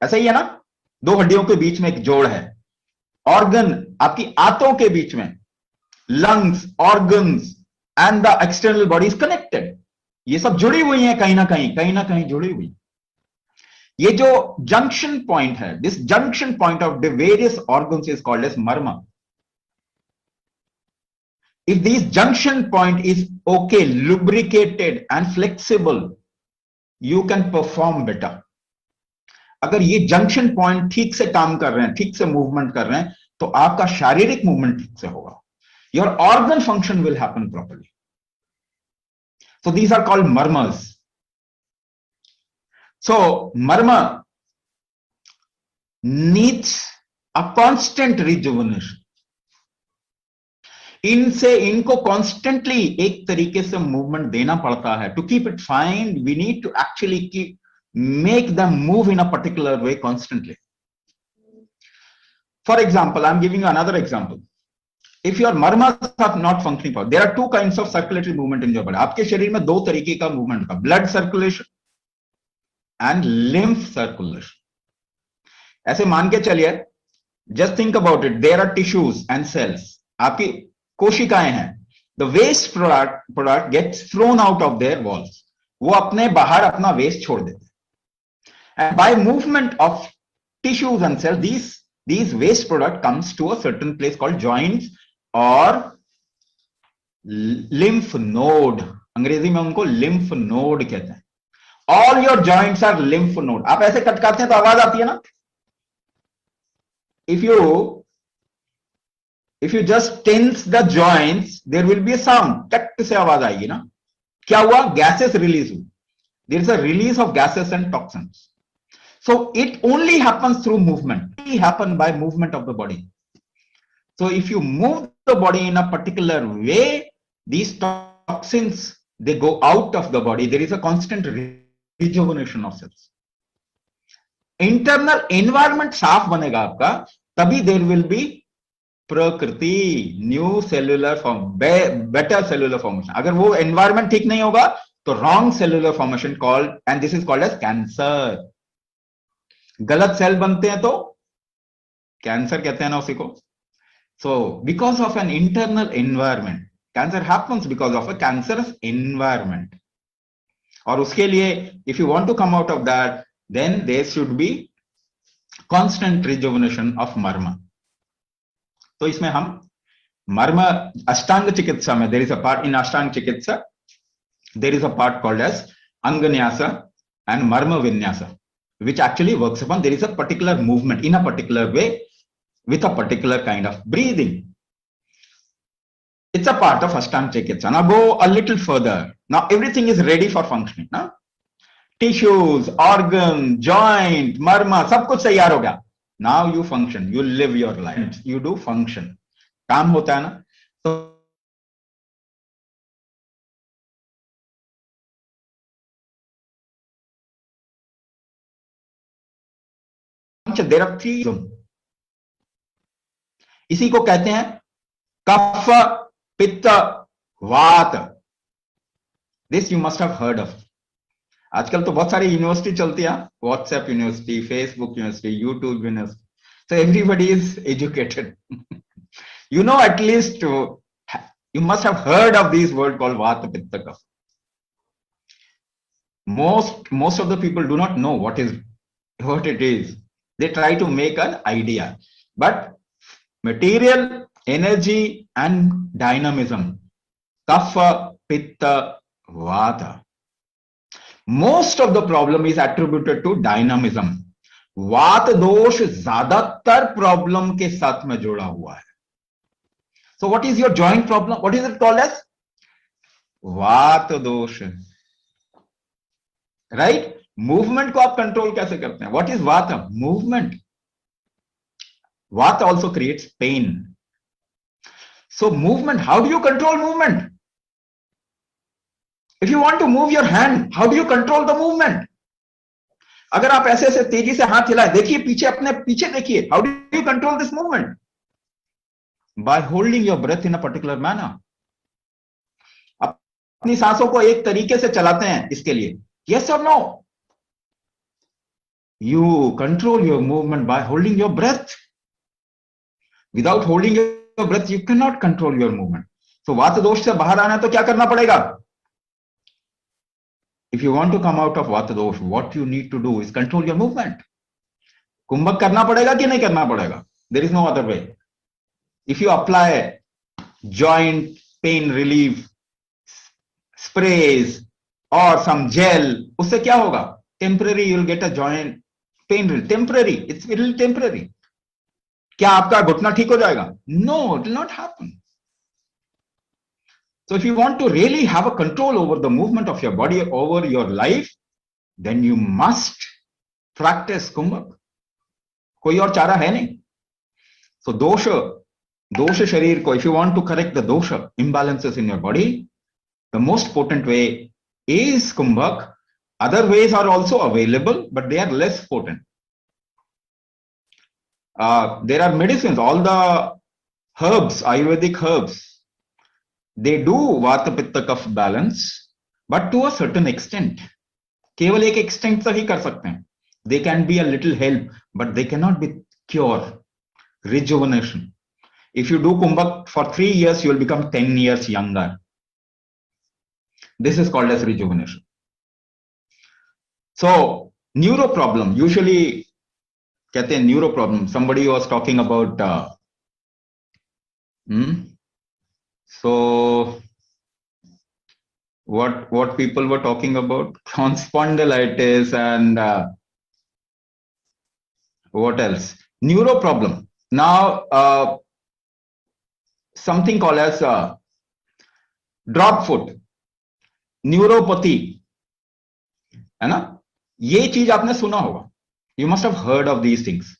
ऐसा ही है ना? दो हड्डियों के बीच में एक जोड़ है. Organ, आपकी आंतों के बीच में. Lungs, organs and the external body is connected. ये सब जुड़ी हुई हैं कहीं ना कहीं जुड़ी हुई. ये जो junction point है, this junction point of the various organs is called as marma. If this junction point is okay, lubricated and flexible, you can perform better. अगर ये junction point ठीक से काम कर रहे हैं, ठीक से movement कर रहे हैं, तो आपका शारीरिक movement ठीक से होगा. Your organ function will happen properly. So these are called marmas. So marma, needs a constant rejuvenation. इनको कॉन्स्टेंटली एक तरीके से मूवमेंट देना पड़ता है. To keep it fine, we need to actually keep make them move in a particular way constantly. For example, I'm giving you another example. If your marmas are not functioning properly, there are two kinds of circulatory movement in your body. आपके शरीर में दो तरीके का movement का, blood circulation and lymph circulation. ऐसे मान के चलिए, just think about it, there are tissues and cells. आपकी कोशिकाएं हैं. The waste product gets thrown out of their walls. वो अपने बाहर अपना waste छोड़ देते हैं. And by movement of tissues and cells, these waste product comes to a certain place called joints or lymph node. अंग्रेजी में उनको lymph node कहते हैं. All your joints are lymph node. आप ऐसे कटकाते हैं तो आवाज आती है ना. If you just tense the joints, there will be a sound. टक से आवाज आएगी ना. क्या हुआ? Gases release हुई. There is a release of gases and toxins. So it only happens through movement. It happens by movement of the body. So if you move the body in a particular way, these toxins, they go out of the body. There is a constant rejuvenation of cells. Internal environment साफ बनेगा आपका, तभी there will be प्रकृति, new cellular form, better cellular formation. अगर वो environment ठीक नहीं होगा, तो wrong cellular formation called, and this is called as cancer. गलत सेल बनते हैं तो कैंसर कहते हैं ना उसी को. So because of an internal environment, cancer happens because of a cancerous environment. और उसके लिए if you want to come out of that, then there should be constant rejuvenation of marma. तो इसमें हम marma अष्टांग चिकित्सा में, there is a part in Ashtaang Chikitsa, there is a part called as Anganyasa and Marma Vinyasa, which actually works upon, there is a particular movement in a particular way with a particular kind of breathing. It's a part of Ashtaang Chikitsa. Now go a little further. Now everything is ready for functioning. Now tissues, organ, joint, marma, सब कुछ तैयार हो गया. Now you function, you live your life, you do function. काम होता है ना. So there are three. इसी को कहते हैं कफ, पित्त, वात. This you must have heard of. आजकल तो बहुत सारी यूनिवर्सिटी चलती है, WhatsApp university, Facebook university, YouTube university. So everybody is educated. You know, at least you must have heard of these words called vata, pitta, kapha. Most of the people do not know what it is. They try to make an idea, but material, energy and dynamism, kapha, pitta, vata. Most of the problem is attributed to dynamism. वात दोष ज्यादातर problem के साथ में जुड़ा हुआ है. So what is your joint problem? What is it called as? वात दोष. Right? Movement को आप कंट्रोल कैसे करते हैं? What is vata? Movement. Vata also creates pain. So movement, how do you control movement? If you want to move your hand, how do you control the movement? अगर आप ऐसे ऐसे तेजी से हाथ हिलाए, देखिए पीछे, अपने पीछे देखिए. How do you control this movement? By holding your breath in a particular manner. अपनी सांसों को एक तरीके से चलाते हैं इसके लिए. Yes or no? You control your movement by holding your breath. Without holding your breath, you cannot control your movement. So वात दोष से बाहर आना है तो क्या करना पड़ेगा? If you want to come out of vata dosh, what you need to do is control your movement. कुंभक करना पड़ेगा कि नहीं करना पड़ेगा? There is no other way. If you apply joint pain relief sprays or some gel, उससे क्या होगा? Temporary, you'll get a joint pain relief. Temporary, it's really temporary. क्या आपका घुटना ठीक हो जाएगा? No, it will not happen. So if you want to really have a control over the movement of your body, over your life, then you must practice kumbhak. कोई और चारा है नहीं. So dosha sharir ko, if you want to correct the dosha imbalances in your body, the most potent way is kumbhak. Other ways are also available, but they are less potent. There are medicines, all the herbs, Ayurvedic herbs, they do vata pitta kapha balance, but to a certain extent. केवल एक extent तक ही कर सकते हैं. They can be a little help, but they cannot be cure, rejuvenation. If you do kumbhak for 3 years, you will become 10 years younger. This is called as rejuvenation. So neuro problem, usually कहते हैं neuro problem. Somebody was talking about so what people were talking about, spondylitis and what else? Neuro problem. Now something called as drop foot, neuropathy, है ना? ये चीज आपने सुना होगा. You must have heard of these things.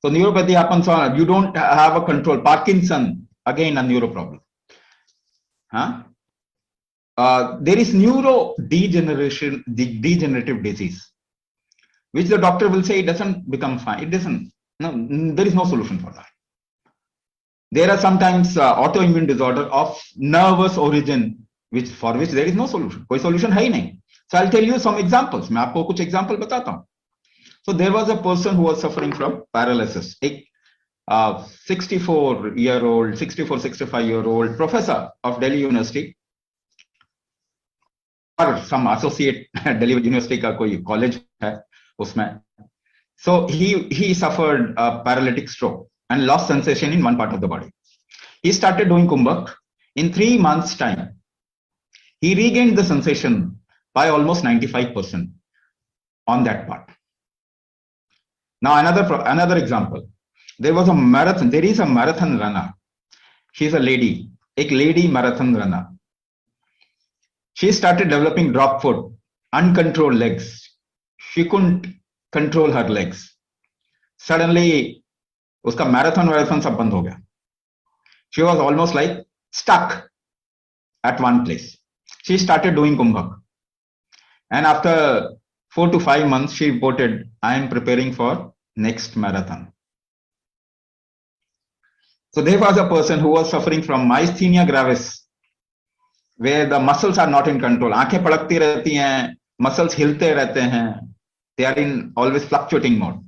So neuropathy happens on, you don't have a control. Parkinson, again a neuro problem. Huh? There is degenerative disease, which the doctor will say it doesn't become fine. It doesn't. No, there is no solution for that. There are sometimes autoimmune disorder of nervous origin, for which there is no solution. कोई solution है ही नहीं. So I'll tell you some examples. मैं आपको कुछ example बताता हूँ. So there was a person who was suffering from paralysis. एक 65-year-old professor of Delhi University or some associate Delhi University का कोई college है उसमें. So he suffered a paralytic stroke and lost sensation in one part of the body. He started doing kumbhak. In 3 months' time, he regained the sensation by almost 95% on that part. Now another example. There is a marathon runner. She's a lady, a lady marathon runner. She started developing drop foot, uncontrolled legs. She couldn't control her legs. Suddenly, uska marathon सब बंद हो गया. She was almost like stuck at one place. She started doing kumbhak. And after 4 to 5 months, she reported, I am preparing for next marathon. So there was a person who was suffering from myasthenia gravis, where the muscles are not in control. आंखें पड़कती रहती हैं, muscles हिलते रहते हैं. They are in always fluctuating mode.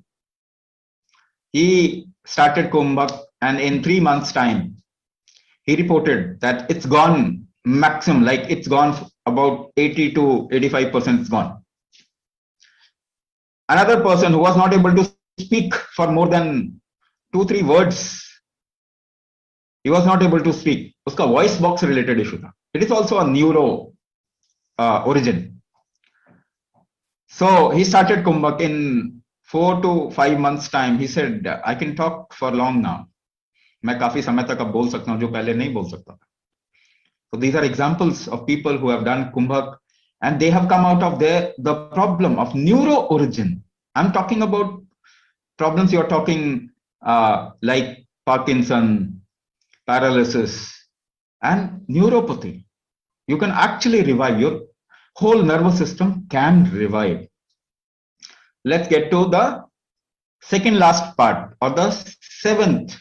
He started kumbhak, and in 3 months' time, he reported that it's gone maximum, like it's gone about 80 to 85% it's gone. Another person who was not able to speak for more than 2-3 words, he was not able to speak. Uska voice box related issue tha. It is also a neuro origin. So he started kumbhak. In 4 to 5 months time, he said, I can talk for long now. मैं काफी समय तक अब बोल सकता हूं जो पहले नहीं बोल सकता था. So these are examples of people who have done kumbhak and they have come out of the problem of neuro origin. I'm talking about problems you're talking like Parkinson, paralysis, and neuropathy. You can actually revive. Your whole nervous system can revive. Let's get to the second last part, or the 7th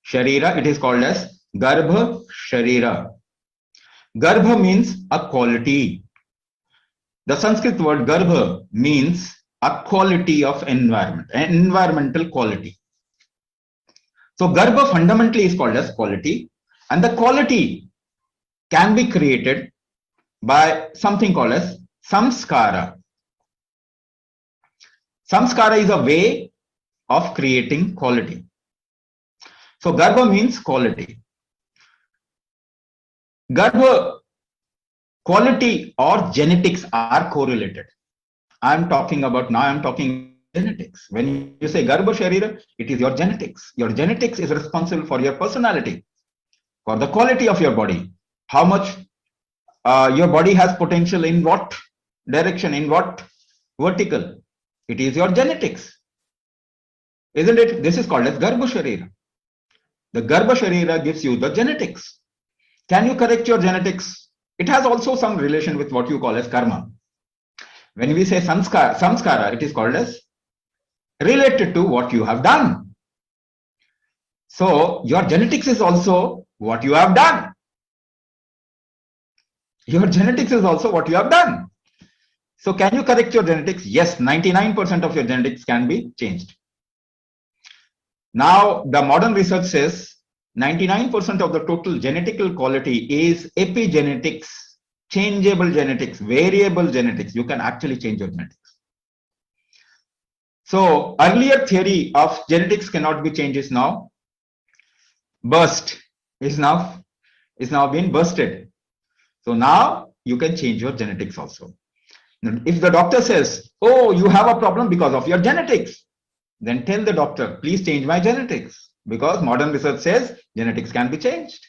Sharira. It is called as Garbha Sharira. Garbha means a quality. The Sanskrit word Garbha means a quality of environment, an environmental quality. So Garbha fundamentally is called as quality, and the quality can be created by something called as samskara. Samskara is a way of creating quality. So Garbha means quality. Garbha, quality or genetics are correlated. I'm talking genetics. When you say Garbha Sharira, it is your genetics. Your genetics is responsible for your personality, for the quality of your body. How much your body has potential in what direction, in what vertical. It is your genetics. isn't it? This is called as Garbha Sharira. The Garbha Sharira gives you the genetics. Can you correct your genetics? It has also some relation with what you call as karma. When we say samskara, it is called as related to what you have done. So your genetics is also what you have done. Your genetics is also what you have done. So can you correct your genetics? Yes, 99% of your genetics can be changed. Now, the modern research says 99% of the total genetical quality is epigenetics, changeable genetics, variable genetics. You can actually change your genetics. So earlier theory of genetics cannot be changed is now burst, is now been bursted. So now you can change your genetics also. If the doctor says, oh, you have a problem because of your genetics, then tell the doctor, please change my genetics, because modern research says genetics can be changed.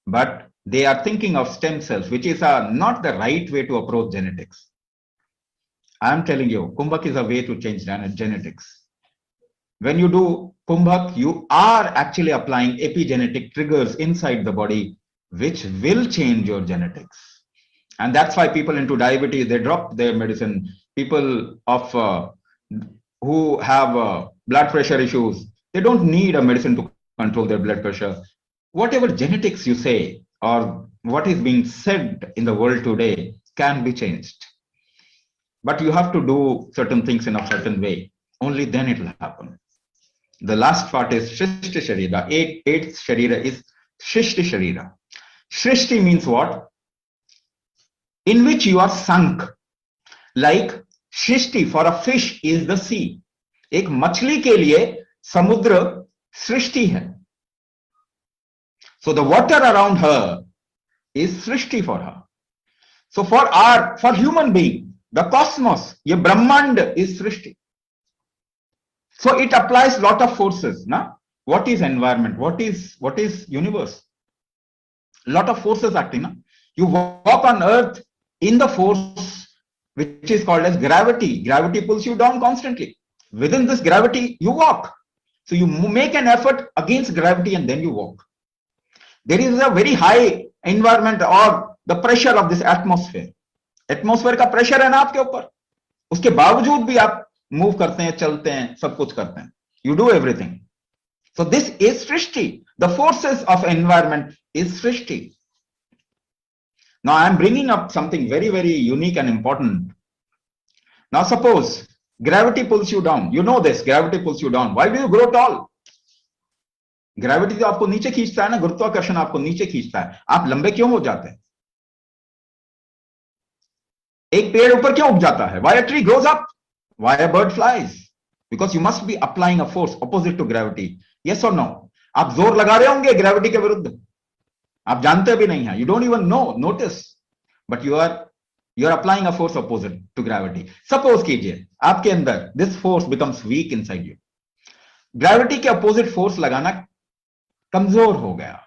But they are thinking of stem cells, which is not the right way to approach genetics. I am telling you, Kumbhak is a way to change genetics. When you do Kumbhak, you are actually applying epigenetic triggers inside the body, which will change your genetics. And that's why people into diabetes, they drop their medicine. People of who have blood pressure issues, they don't need a medicine to control their blood pressure. Whatever genetics you say or what is being said in the world today can be changed. But you have to do certain things in a certain way. Only then it will happen. The last part is Shrishti Sharira. Eighth Sharira is Shrishti Sharira. Shrishti means what? In which you are sunk. Like Shrishti for a fish is the sea. एक मछली के लिए समुद्र सृष्टि है. So the water around her is Srishti for her. So for human being, the cosmos, ये ब्रह्मांड is Srishti. So it applies lot of forces. Na? What is environment? What is universe? Lot of forces acting. Na? You walk on earth in the force which is called as gravity. Gravity pulls you down constantly. Within this gravity, you walk. So you make an effort against gravity and then you walk. There is a very high environment or the pressure of this atmosphere. Atmosphere का pressure है ना आपके ऊपर. उसके बावजूद भी आप move करते हैं, चलते हैं, सब कुछ करते हैं. You do everything. So this is Srishti. The forces of environment is Srishti. Now I am bringing up something very, very unique and important. Now suppose gravity pulls you down. You know this, gravity pulls you down. Why do you grow tall? Gravity तो आपको नीचे खींचता है ना, गुरुत्वाकर्षण आपको नीचे खींचता है. आप लंबे क्यों हो जाते हैं? एक पेड़ ऊपर क्यों उग जाता है? Why a tree grows up? Why a bird flies? Because you must be applying a force opposite to gravity. Yes or no? आप जोर लगा रहे होंगे ग्रेविटी के विरुद्ध. आप जानते भी नहीं हैं. You don't even know, notice. But you are applying a force opposite to gravity. Suppose कीजिए आपके अंदर this force becomes weak inside you. Gravity के opposite force लगाना कमजोर हो गया.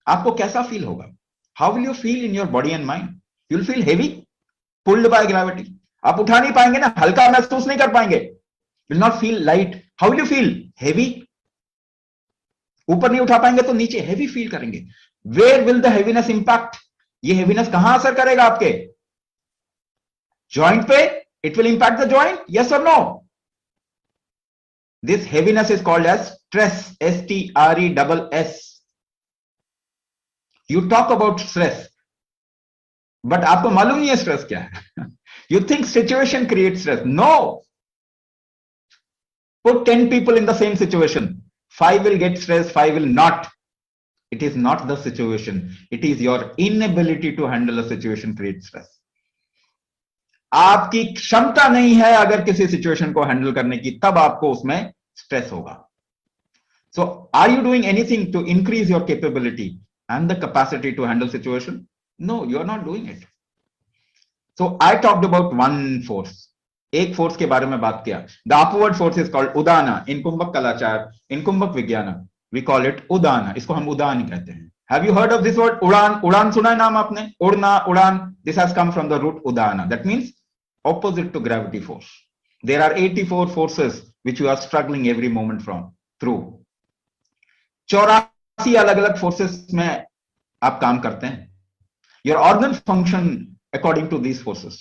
आपको कैसा फील होगा? How will you feel in your body and mind? You will feel heavy, pulled by gravity. आप उठा नहीं पाएंगे ना, हल्का महसूस नहीं कर पाएंगे. You will not feel light. How will you feel? Heavy. ऊपर नहीं उठा पाएंगे तो नीचे heavy feel करेंगे. Where will the heaviness impact? ये heaviness कहां असर करेगा आपके? Joint पे? It will impact the joint? Yes or no? This heaviness is called as stress. S-T-R-E-S-S. You talk about stress, but आपको मालूम नहीं है stress क्या है. You think situation creates stress. No. Put 10 people in the same situation. 5 will get stressed, 5 will not. It is not the situation. It is your inability to handle a situation creates stress. आपकी क्षमता नहीं है अगर किसी situation को handle करने की, तब आपको उसमें स्ट्रेस होगा. So are you doing anything to increase your capability and the capacity to handle situation? No, you are not doing it. So I talked about one force. एक फोर्स के बारे में बात किया. The upward force is called Udana. In कुंभक कलाचार, in कुंभक विज्ञान, we call it Udana. इसको हम उदान ही कहते हैं. Have you heard of this word उड़ान? उड़ान सुना है नाम आपने? उड़ना, उड़ान. This has come from the root udana. That means opposite to gravity force. There are 84 forces which you are struggling every moment through. 84 अलग-अलग forces में आप काम करते हैं. Your organs function according to these forces.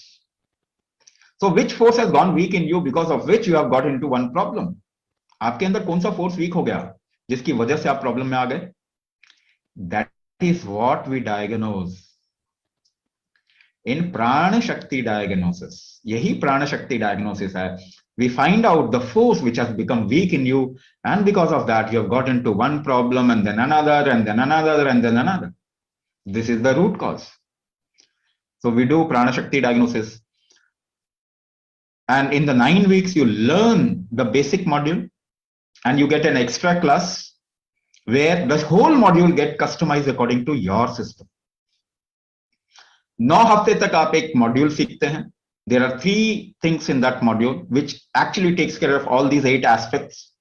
So which force has gone weak in you because of which you have got into one problem? आपके अंदर कौन सा force weak हो गया जिसकी वजह से आप problem में आ गए? That is what we diagnose in prana shakti diagnosis. यही prana shakti diagnosis है. We find out the force which has become weak in you, and because of that you have got into one problem and then another and then another and then another. This is the root cause. So we do prana shakti diagnosis, and in the 9 weeks you learn the basic module, and you get an extra class where the whole module get customized according to your system. 9 हफ्ते तक आप एक module सीखते हैं. There are 3 things in that module which actually takes care of all these 8 aspects.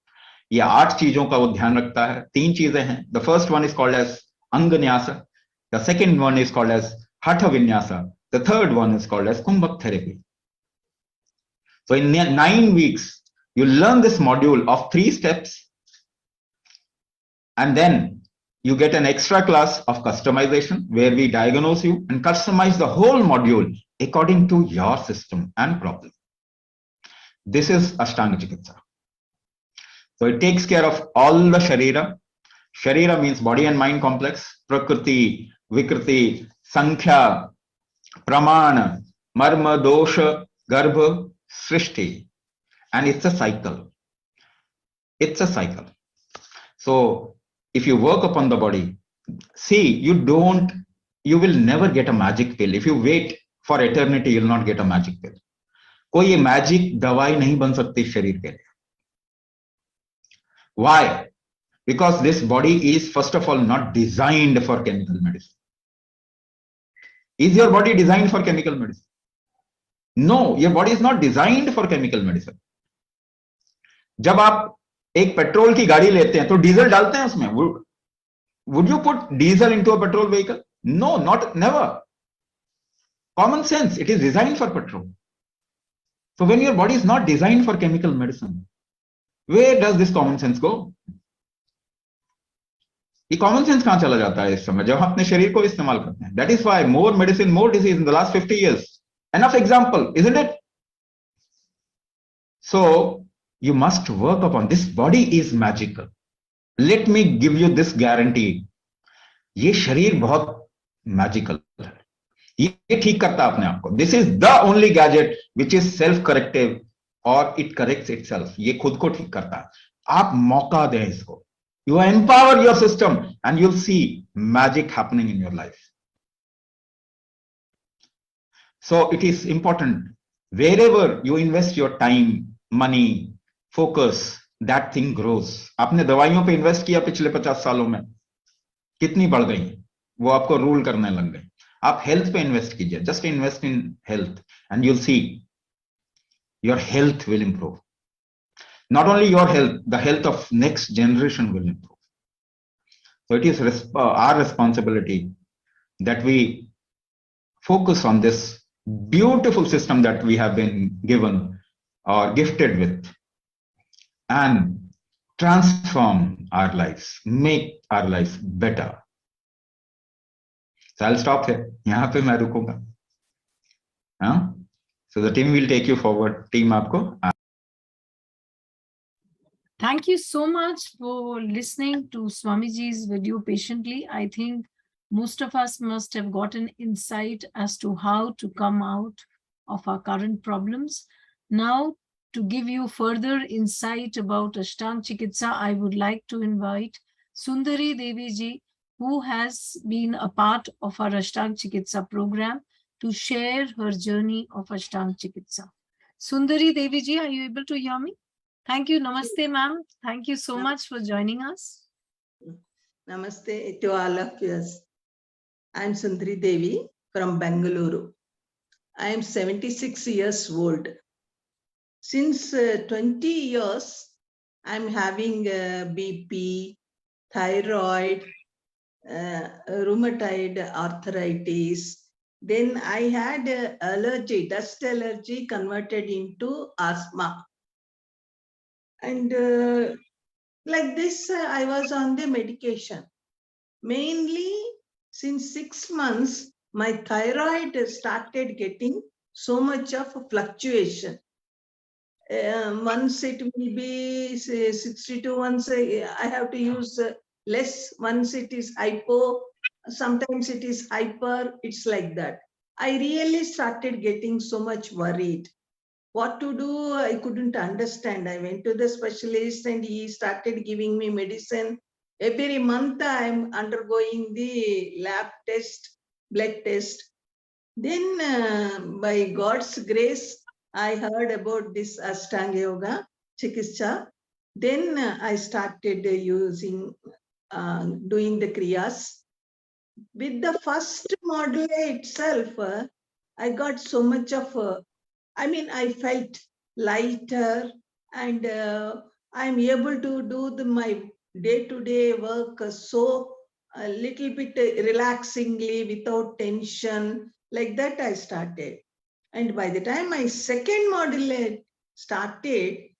ये 8 चीजों का वो ध्यान रखता है. 3 चीजें हैं. The first one is called as Anganyasa. The second one is called as Hatha Vinyasa. The third one is called as Kumbhak therapy. So in 9 weeks, you learn this module of 3 steps, and then you get an extra class of customization where we diagnose you and customize the whole module according to your system and problem. This is Ashtaang Chikitsa. So it takes care of all the Sharira. Sharira means body and mind complex. Prakriti, Vikriti, Sankhya, Pramana, Marma, Dosha, Garbha, Srishti. And it's a cycle. It's a cycle. So if you work upon the body, see, you will never get a magic pill. If you wait for eternity, you'll not get a magic pill. कोई magic दवाई नहीं बन सकती शरीर के लिए. Why? Because this body is first of all not designed for chemical medicine. Is your body designed for chemical medicine? No, your body is not designed for chemical medicine. जब आप एक पेट्रोल की गाड़ी लेते हैं तो डीजल डालते हैं उसमें. Would you put diesel into a petrol vehicle? No, never. Common sense, it is designed for petrol. So when your body is not designed for chemical medicine, where does this common sense go? ये common sense कहां चला जाता है इस समय जब हम अपने शरीर को इस्तेमाल करते हैं? That is why more medicine, more disease in the last 50 years. Enough example, isn't it? So you must work upon this. Body is magical. Let me give you this guarantee. ये शरीर बहुत मैजिकल है. ये ठीक करता है अपने आप को. This is the only gadget which is self corrective or it corrects itself. ये खुद को ठीक करता है. आप मौका दें इसको. You empower your system and you'll see magic happening in your life. So it is important wherever you invest your time, money, focus, that thing grows. आपने दवाइयों पे इन्वेस्ट किया पिछले 50 सालों में, कितनी बढ़ गई, वो आपको रूल करने लग गए. आप हेल्थ पे इन्वेस्ट कीजिए. Just invest in health and you'll see your health will improve. Not only your health, the health of next generation will improve. So it is our responsibility that we focus on this beautiful system that we have been given or gifted with and transform our lives, make our lives better. So I'll stop here. यहाँ पे मैं रुकूंगा. So the team will take you forward. Team आपको. Thank you so much for listening to Swamiji's video patiently. I think most of us must have gotten insight as to how to come out of our current problems. Now, to give you further insight about Ashtaang Chikitsa, I would like to invite Sundari Devi ji, who has been a part of our Ashtaang Chikitsa program, to share her journey of Ashtaang Chikitsa. Sundari Devi ji, are you able to hear me? Thank you. Namaste, ma'am. Thank you so much for joining us. Namaste to all of us. I am Sundari Devi from Bengaluru. I am 76 years old. Since 20 years, I am having BP, thyroid, rheumatoid arthritis, Then I had allergy, dust allergy converted into asthma. And like this, I was on the medication. Mainly since 6 months, my thyroid started getting so much of a fluctuation. Once it will be say, 62, once I have to use less, once it is hypo, sometimes it is hyper, it's like that. I really started getting so much worried. What to do, I couldn't understand. I went to the specialist and he started giving me medicine. Every month I'm undergoing the lab test, blood test. Then by God's grace, I heard about this Ashtaang Yoga, Chikitsa. Then I started using, doing the Kriyas. With the first module itself, I got so much of I felt lighter and I'm able to do my day-to-day work so a little bit relaxingly without tension. Like that I started. And by the time my second module started,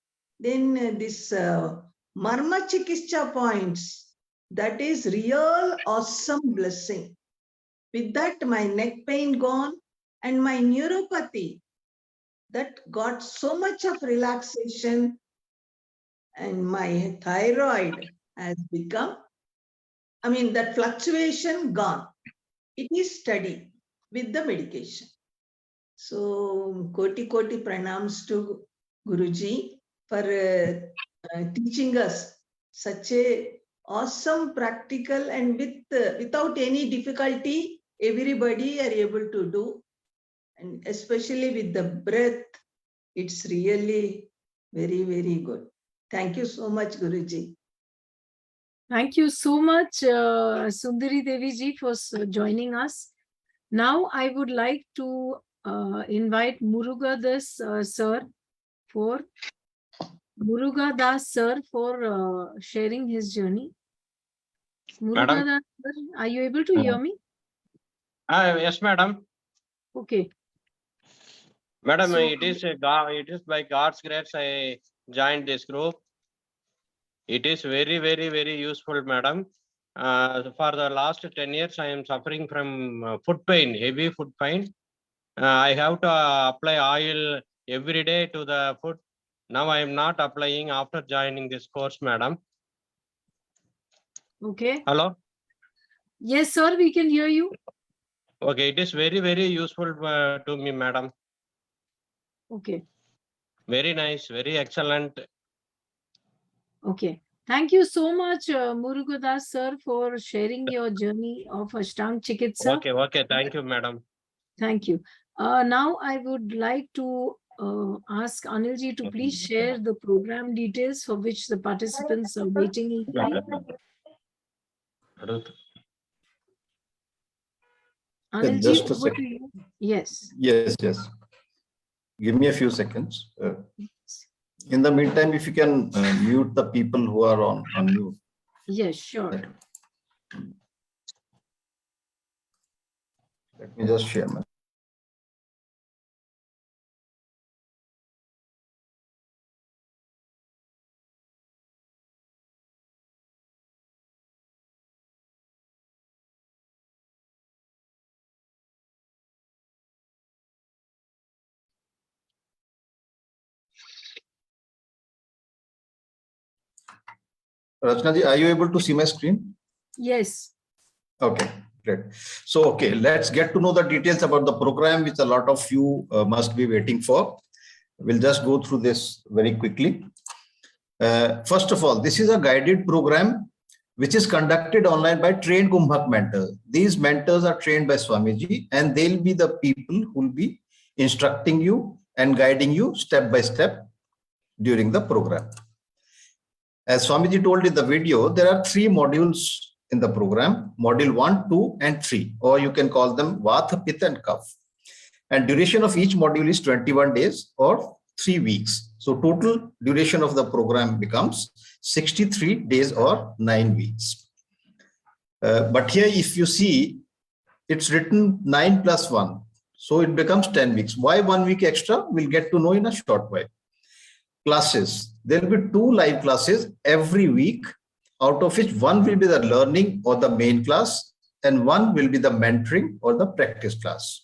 then this Marma Chikitsa points, that is real awesome blessing. With that, my neck pain gone and my neuropathy, that got so much of relaxation, and my thyroid has become, that fluctuation gone. It is steady with the medication. So, koti pranams to Guruji for teaching us such a awesome practical, and without any difficulty, everybody are able to do. And especially with the breath, it's really very, very good. Thank you so much, Guruji. Thank you so much, Sundari Devi ji, for joining us. Now I would like to invite Murugadas sir for sharing his journey. Murugadas sir, are you able to hear me? Yes, madam. Okay. Madam, So- it is by God's grace I joined this group. It is very, very, very useful, madam. For the last 10 years, I am suffering from foot pain, heavy foot pain. I have to apply oil every day to the foot. Now I am not applying after joining this course, madam. Okay. Hello? Yes, sir, we can hear you. Okay, it is very, very useful to me, madam. Okay. Very nice, very excellent. Okay. Thank you so much, Murugadas sir, for sharing your journey of Ashtaang Chikitsa. Okay, thank you, madam. Thank you. Now I would like to ask Anilji to please share the program details for which the participants are waiting eagerly. Anilji, just a over to second. you. Yes. Yes. Give me a few seconds. In the meantime, if you can mute the people who are on mute. Yes, sure. Let me just share my. Rachna ji, are you able to see my screen? Yes. Okay, great. So, okay, let's get to know the details about the program, which a lot of you must be waiting for. We'll just go through this very quickly. First of all, this is a guided program which is conducted online by trained Kumbhak mentors. These mentors are trained by Swamiji, and they'll be the people who will be instructing you and guiding you step by step during the program. As Swamiji told in the video, there are 3 modules in the program: module 1, 2, and 3, or you can call them Vata, Pitta, and Kapha. And duration of each module is 21 days or 3 weeks. So total duration of the program becomes 63 days or 9 weeks. But here, if you see, it's written 9 plus 1. So it becomes 10 weeks. Why 1 week extra? We'll get to know in a short while. Classes. There will be 2 live classes every week, out of which one will be the learning or the main class, and one will be the mentoring or the practice class.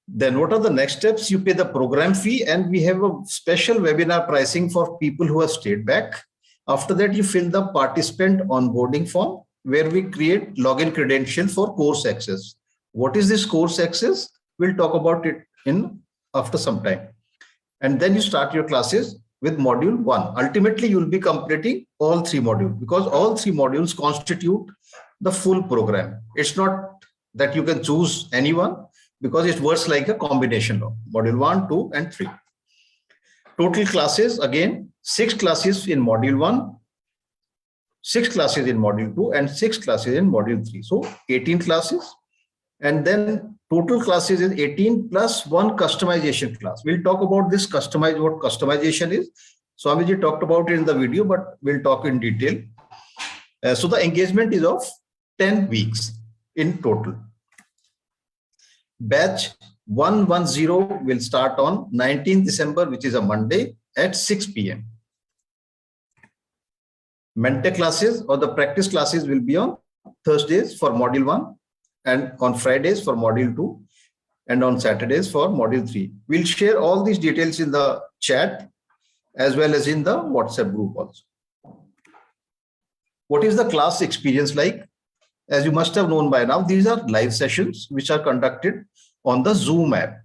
Then what are the next steps? You pay the program fee, and we have a special webinar pricing for people who have stayed back. After that, you fill the participant onboarding form, where we create login credential for course access. What is this course access? We'll talk about it after some time. And then you start your classes with module 1. Ultimately, you'll be completing all 3 modules, because all 3 modules constitute the full program. It's not that you can choose anyone, because it works like a combination of module 1, 2, and 3. Total classes, again, 6 classes in module 1, 6 classes in module 2, and 6 classes in module 3. So 18 classes. And then total classes is 18 plus 1 customization class. We'll talk about this what customization is. Swamiji talked about it in the video, but we'll talk in detail. So the engagement is of 10 weeks in total. Batch 110 will start on 19th December, which is a Monday at 6 p.m. Mentor classes or the practice classes will be on Thursdays for module 1, and on Fridays for module 2, and on Saturdays for module 3. We'll share all these details in the chat as well as in the WhatsApp group also. What is the class experience like? As you must have known by now, these are live sessions which are conducted on the Zoom app,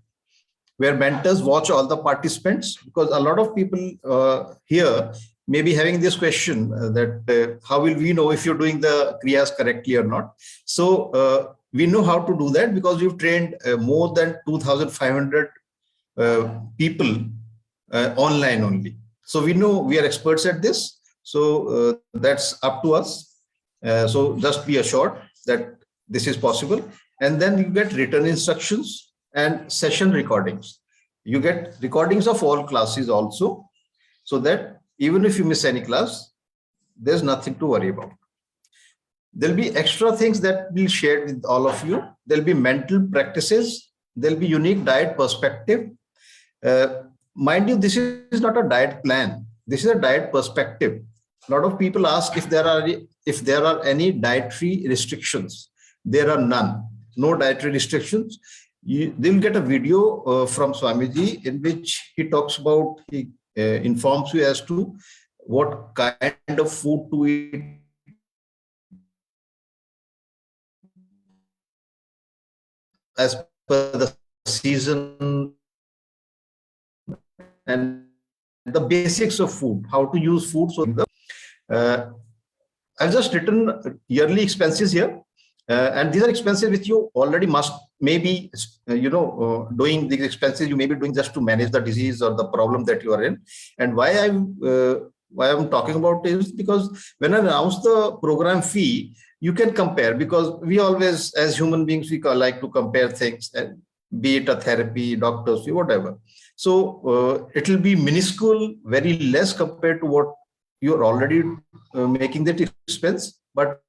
where mentors watch all the participants, because a lot of people here may be having this question that how will we know if you're doing the kriyas correctly or not? So we know how to do that, because we've trained more than 2,500 people online only. So we know we are experts at this. So that's up to us. So just be assured that this is possible. And then you get written instructions and session recordings. You get recordings of all classes also, so that even if you miss any class, there's nothing to worry about. There'll be extra things that we'll share with all of you. There'll be mental practices. There'll be unique diet perspective. Mind you, this is not a diet plan. This is a diet perspective. A lot of people ask if there are any dietary restrictions. There are none. No dietary restrictions. They'll get a video from Swamiji in which he talks about, he informs you as to what kind of food to eat, as per the season, and the basics of food, how to use food. So I've just written yearly expenses here, and these are expenses which you already must maybe doing these expenses you may be doing just to manage the disease or the problem that you are in. And why I'm talking about is because when I announce the program fee, you can compare, because we always, as human beings, we like to compare things, be it a therapy, doctor's fee, whatever. So it will be minuscule, very less compared to what you're already making that expense, but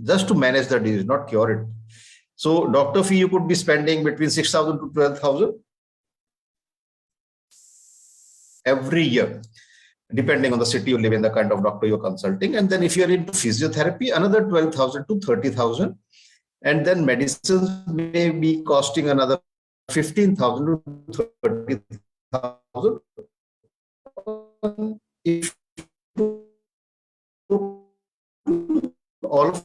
just to manage the disease, not cure it. So doctor fee, you could be spending between 6,000 to 12,000 every year, depending on the city you live in, the kind of doctor you're consulting. And then if you're into physiotherapy, another 12,000 to 30,000. And then medicines may be costing another 15,000 to 30,000. If all of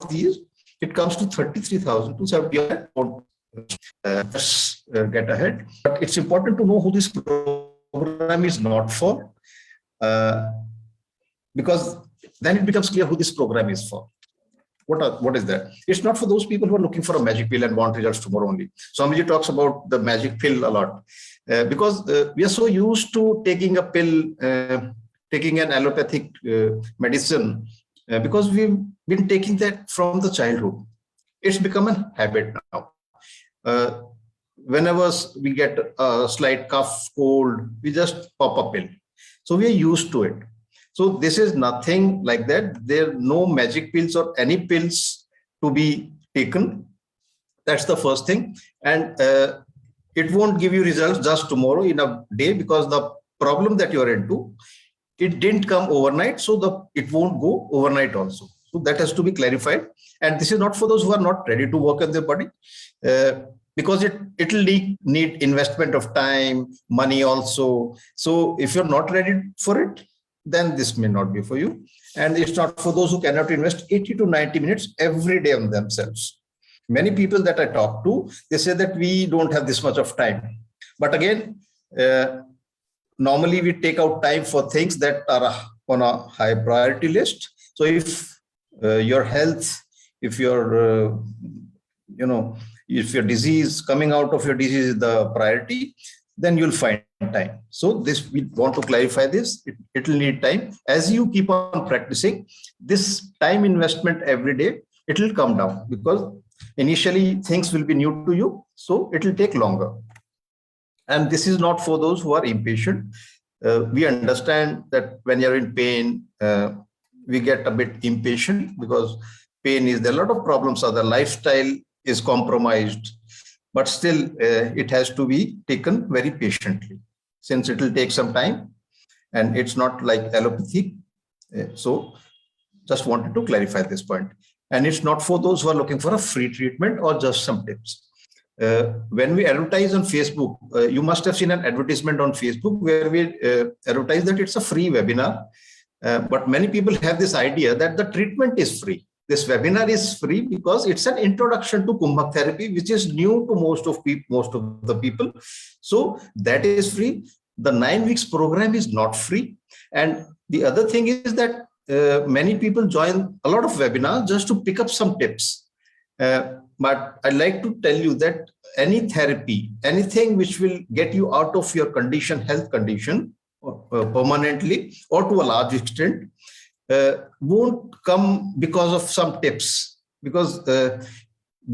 these, it comes to 33,000 to 70,000. Let's get ahead. But it's important to know who this program is not for, because then it becomes clear who this program is for. What is that? It's not for those people who are looking for a magic pill and want results tomorrow only. Swamiji talks about the magic pill a lot, because we are so used to taking a pill, taking an allopathic medicine, because we've been taking that from the childhood. It's become a habit now. Whenever we get a slight cough, cold, we just pop a pill. So we are used to it. So this is nothing like that. There are no magic pills or any pills to be taken. That's the first thing. And it won't give you results just tomorrow in a day, because the problem that you're into, it didn't come overnight. So it won't go overnight also. So that has to be clarified. And this is not for those who are not ready to work on their body, because it will need investment of time, money also. So if you're not ready for it, then this may not be for you. And it's not for those who cannot invest 80 to 90 minutes every day on themselves. Many people that I talk to, they say that we don't have this much of time. But again, normally we take out time for things that are on a high priority list. So if your health, if your, if your disease, coming out of your disease is the priority, then you'll find time. So this, we want to clarify this. It will need time. As you keep on practicing, this time investment every day, it will come down, because initially things will be new to you. So it will take longer. And this is not for those who are impatient. We understand that when you're in pain, we get a bit impatient, because pain is, there are a lot of problems, so the lifestyle is compromised, but still it has to be taken very patiently, since it will take some time and it's not like allopathy. So just wanted to clarify this point. And it's not for those who are looking for a free treatment or just some tips. When we advertise on Facebook, you must have seen an advertisement on Facebook where we advertise that it's a free webinar. But many people have this idea that the treatment is free. This webinar is free because it's an introduction to Kumbhak therapy, which is new to most of the people. So that is free. The 9 weeks program is not free. And the other thing is that many people join a lot of webinars just to pick up some tips. But I'd like to tell you that any therapy, anything which will get you out of your condition, health condition, permanently or to a large extent, won't come because of some tips, because there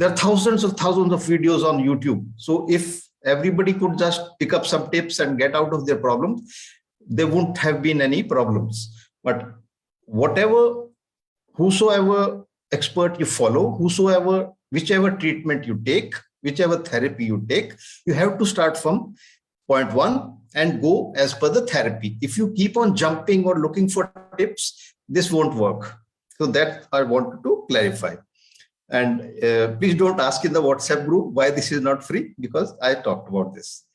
are thousands of videos on YouTube. So if everybody could just pick up some tips and get out of their problems, there wouldn't have been any problems. But whosoever expert you follow, whichever treatment you take, whichever therapy you take, you have to start from point 1 and go as per the therapy. If you keep on jumping or looking for tips, this won't work. So that I wanted to clarify. And please don't ask in the WhatsApp group why this is not free, because I talked about this.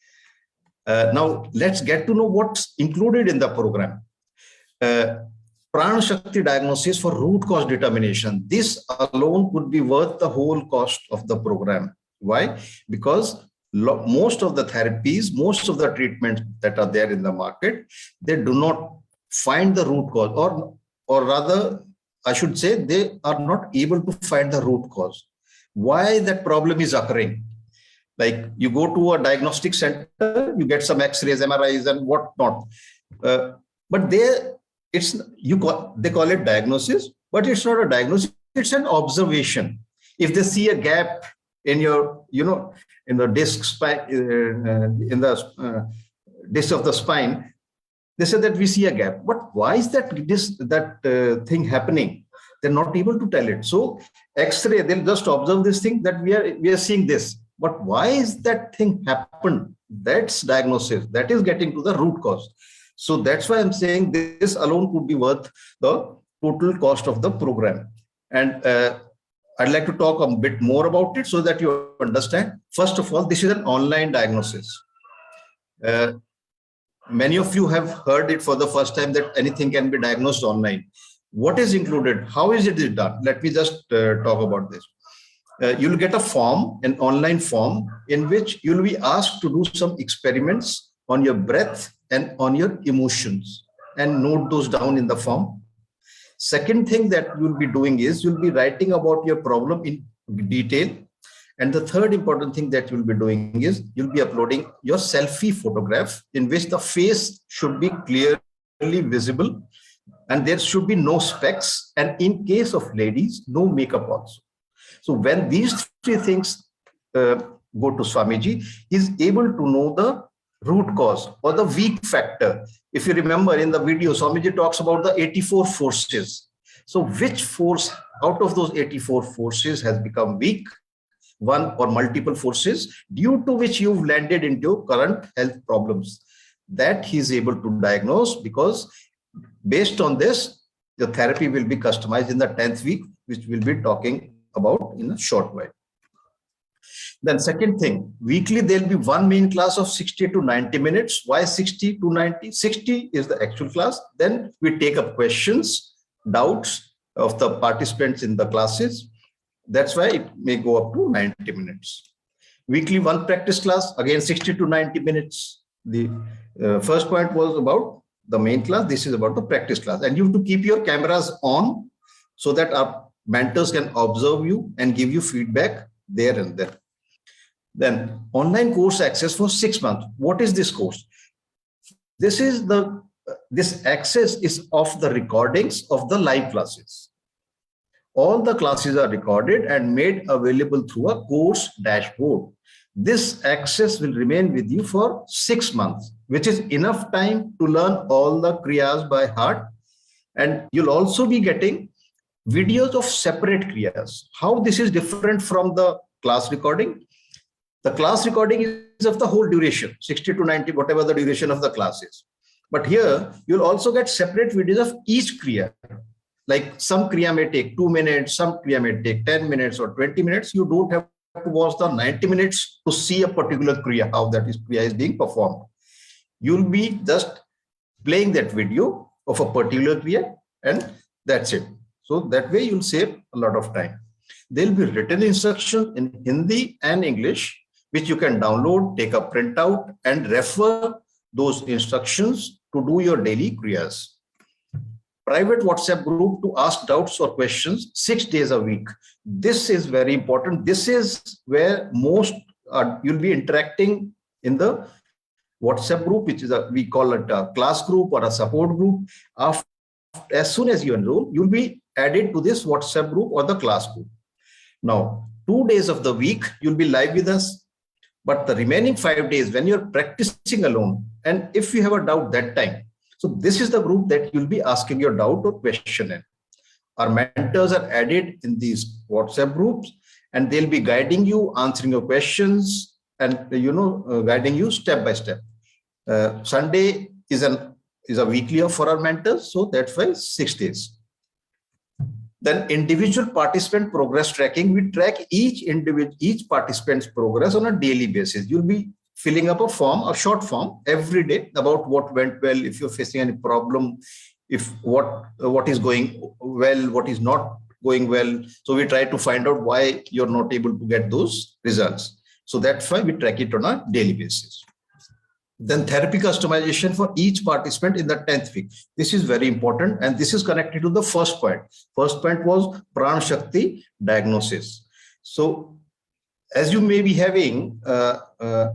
Now let's get to know what's included in the program. Prana Shakti diagnosis for root cause determination. This alone could be worth the whole cost of the program. Why? Because most of the therapies, most of the treatments that are there in the market, they do not find the root cause, or rather, I should say, they are not able to find the root cause. Why that problem is occurring? Like you go to a diagnostic center, you get some X-rays, MRIs, and whatnot. But they call it diagnosis, but it's not a diagnosis, it's an observation. If they see a gap in your, in the disc spine, in the disc of the spine, they say that we see a gap. But why is that thing happening? They're not able to tell it. So X-ray, they'll just observe this thing that we are seeing this. But why is that thing happened? That's diagnosis. That is getting to the root cause. So that's why I'm saying this alone could be worth the total cost of the program. And I'd like to talk a bit more about it so that you understand. First of all, this is an online diagnosis. Many of you have heard it for the first time that anything can be diagnosed online. What is included? How is it done? Let me just talk about this. You'll get a form, an online form, in which you'll be asked to do some experiments on your breath and on your emotions, and note those down in the form. Second thing that you'll be doing is you'll be writing about your problem in detail. And the third important thing that you'll be doing is you'll be uploading your selfie photograph, in which the face should be clearly visible and there should be no specs, and in case of ladies, no makeup also. So when these 3 things go to Swamiji, he's able to know the root cause or the weak factor. If you remember in the video, Swamiji talks about the 84 forces. So which force out of those 84 forces has become weak, one or multiple forces, due to which you've landed into current health problems. That he's able to diagnose, because based on this, the therapy will be customized in the 10th week, which we'll be talking about in a short while. Then second thing, weekly there'll be one main class of 60 to 90 minutes. Why 60 to 90? 60 is the actual class. Then we take up questions, doubts of the participants in the classes. That's why it may go up to 90 minutes. Weekly one practice class, again 60 to 90 minutes. The first point was about the main class. This is about the practice class. And you have to keep your cameras on so that our mentors can observe you and give you feedback there and then. Then online course access for 6 months. What is this course? This access is of the recordings of the live classes. All the classes are recorded and made available through a course dashboard. This access will remain with you for 6 months, which is enough time to learn all the kriyas by heart. And you'll also be getting videos of separate kriyas. How this is different from the class recording? The class recording is of the whole duration, 60 to 90, whatever the duration of the class is. But here, you'll also get separate videos of each kriya. Like some kriya may take 2 minutes, some kriya may take 10 minutes or 20 minutes. You don't have to watch the 90 minutes to see a particular kriya, how that kriya is being performed. You'll be just playing that video of a particular kriya, and that's it. So that way you'll save a lot of time. There'll be written instruction in Hindi and English, which you can download, take a printout, and refer those instructions to do your daily kriyas. Private WhatsApp group to ask doubts or questions 6 days a week. This is very important. This is where most you'll be interacting in the WhatsApp group, which is we call it a class group or a support group. As soon as you enroll, you'll be added to this WhatsApp group or the class group. Now, 2 days of the week, you'll be live with us. But the remaining 5 days, when you're practicing alone, and if you have a doubt that time, so this is the group that you'll be asking your doubt or question in. Our mentors are added in these WhatsApp groups, and they'll be guiding you, answering your questions, and guiding you step by step. Sunday is a weekly off for our mentors, so that's why 6 days. Then individual participant progress tracking. We track each participant's progress on a daily basis. You'll be filling up a short form every day about what went well, if you're facing any problem, if what is going well, what is not going well. So we try to find out why you're not able to get those results. So that's why we track it on a daily basis. Then therapy customization for each participant in the 10th week. This is very important, and this is connected to the first point. First point was Pran Shakti diagnosis. So as you may be having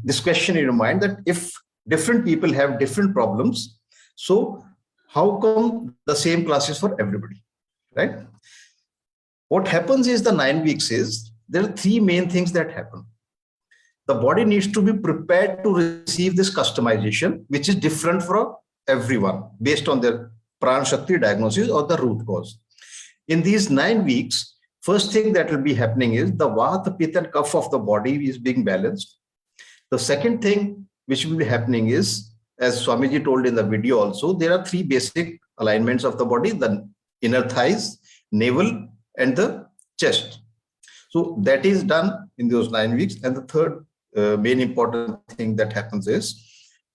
this question in your mind, that if different people have different problems, so how come the same classes for everybody, right? What happens is the 9 weeks is, there are 3 main things that happen. The body needs to be prepared to receive this customization, which is different for everyone based on their Pran Shakti diagnosis or the root cause. In these 9 weeks, first thing that will be happening is the Vata, Pitta, and Kapha of the body is being balanced. The second thing which will be happening is, as Swamiji told in the video also, there are 3 basic alignments of the body: the inner thighs, navel, and the chest. So that is done in those 9 weeks. And the third main important thing that happens is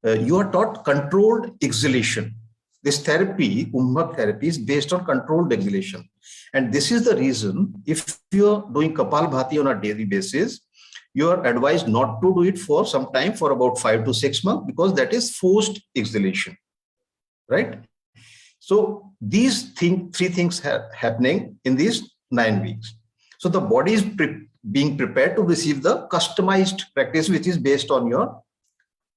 you are taught controlled exhalation. This therapy, Kumbhak therapy, is based on controlled exhalation. And this is the reason, if you're doing Kapalbhati on a daily basis, you are advised not to do it for some time, for about 5 to 6 months, because that is forced exhalation, right? So these 3 things are happening in these 9 weeks. So the body is being prepared to receive the customized practice, which is based on your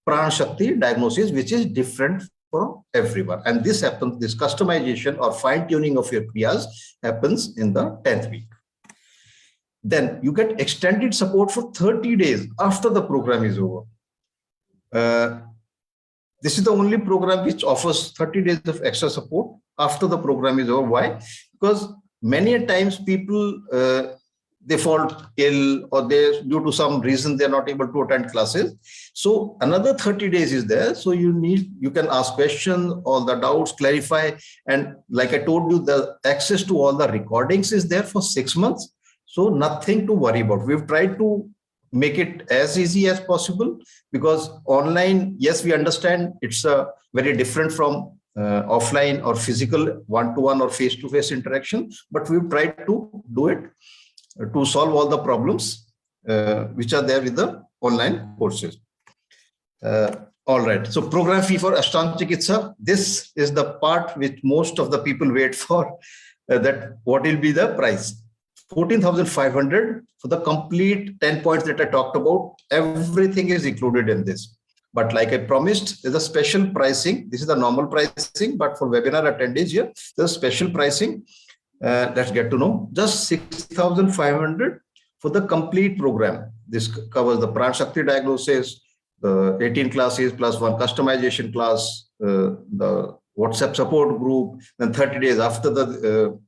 Pran Shakti diagnosis, which is different for everyone. And this happens, this customization or fine-tuning of your kriyas happens in the 10th week. Then you get extended support for 30 days after the program is over. This is the only program which offers 30 days of extra support after the program is over. Why? Because many a times people they fall ill, or they, due to some reason, they're not able to attend classes. So another 30 days is there. So you can ask questions, all the doubts, clarify. And like I told you, the access to all the recordings is there for 6 months. So nothing to worry about. We've tried to make it as easy as possible, because online, yes, we understand it's very different from offline or physical one-to-one or face-to-face interaction, but we've tried to do it to solve all the problems which are there with the online courses. All right. So program fee for Ashtaang Chikitsa. This is the part which most of the people wait for, that what will be the price. 14,500 for the complete 10 points that I talked about. Everything is included in this. But like I promised, there's a special pricing. This is the normal pricing, but for webinar attendees here, there's special pricing. Let's get to know. Just 6,500 for the complete program. This covers the Pran Shakti diagnosis, the 18 classes plus 1 customization class, the WhatsApp support group, then 30 days after the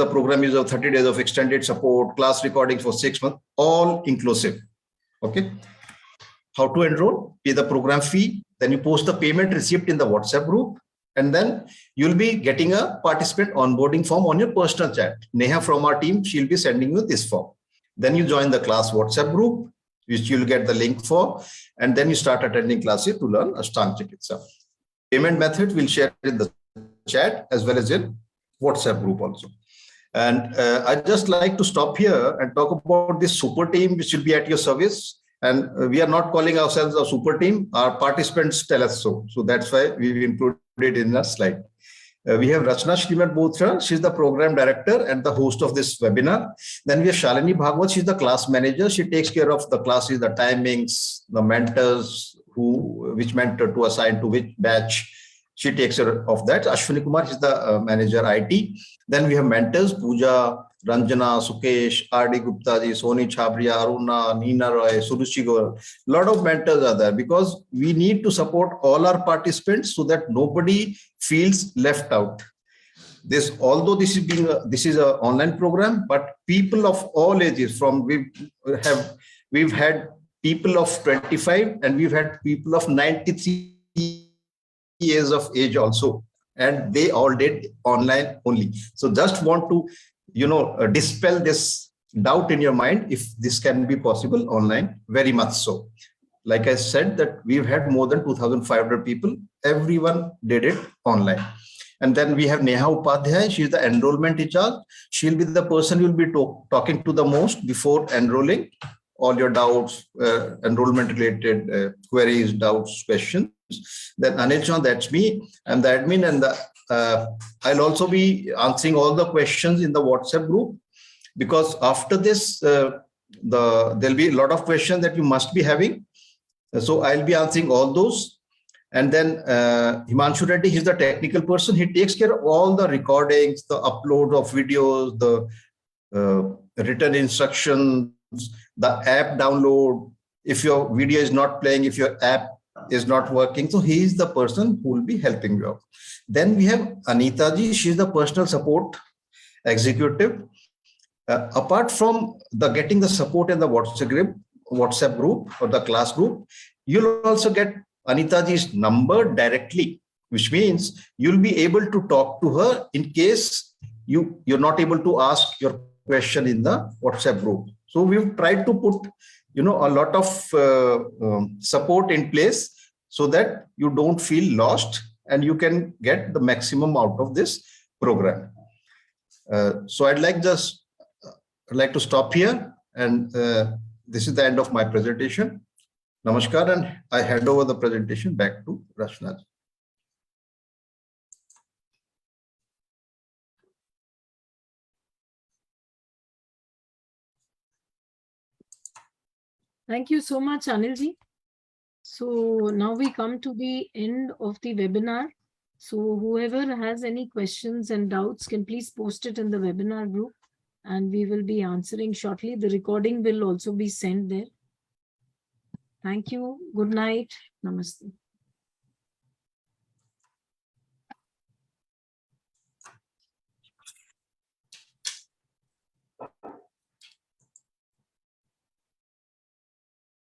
program is of 30 days of extended support, class recordings for 6 months, all inclusive. Okay. How to enroll? Pay the program fee. Then you post the payment receipt in the WhatsApp group. And then you'll be getting a participant onboarding form on your personal chat. Neha from our team, she'll be sending you this form. Then you join the class WhatsApp group, which you'll get the link for. And then you start attending classes to learn Ashtaang Chikitsa. Payment method we'll share in the chat as well as in WhatsApp group also. And I'd just like to stop here and talk about this super team, which will be at your service. And we are not calling ourselves a super team. Our participants tell us so. So that's why we've included it in the slide. We have Rachna Shrimat Bothra. She's the program director and the host of this webinar. Then we have Shalini Bhagwat. She's the class manager. She takes care of the classes, the timings, the mentors, which mentor to assign to which batch. She takes care of that. Ashwini Kumar is the manager IT. Then we have mentors, Pooja, Ranjana, Sukesh, R.D. Gupta ji, Soni Chhabria, Aruna, Neena Roy, Suruchi Gaur. A lot of mentors are there because we need to support all our participants so that nobody feels left out. Although this is an online program, but people of all ages, we've had people of 25 and we've had people of 93 years of age also, and they all did online only. So just want to dispel this doubt in your mind if this can be possible online, very much so. Like I said, that we've had more than 2,500 people. Everyone did it online. And then we have Neha Upadhyay. She's the enrollment in charge. She'll be the person you'll be talking to the most before enrolling. All your doubts, enrollment related queries, doubts, questions. Then Anil Chand, that's me. I'm the admin, and I'll also be answering all the questions in the WhatsApp group, because after this, there'll be a lot of questions that you must be having. So I'll be answering all those. And then Himanshu Reddy, he's the technical person. He takes care of all the recordings, the upload of videos, the written instructions, the app download. If your video is not playing, if your app is not working, so he is the person who will be helping you out. Then we have Anita ji. She's the personal support executive. Apart from getting the support in the WhatsApp group or the class group, you'll also get Anita ji's number directly, which means you'll be able to talk to her in case you're not able to ask your question in the WhatsApp group. So we've tried to put a lot of support in place so that you don't feel lost and you can get the maximum out of this program. So I'd like to stop here, and this is the end of my presentation. Namaskar, and I hand over the presentation back to Rachna. Thank you so much, Anilji. So now we come to the end of the webinar. So whoever has any questions and doubts can please post it in the webinar group, and we will be answering shortly. The recording will also be sent there. Thank you. Good night. Namaste.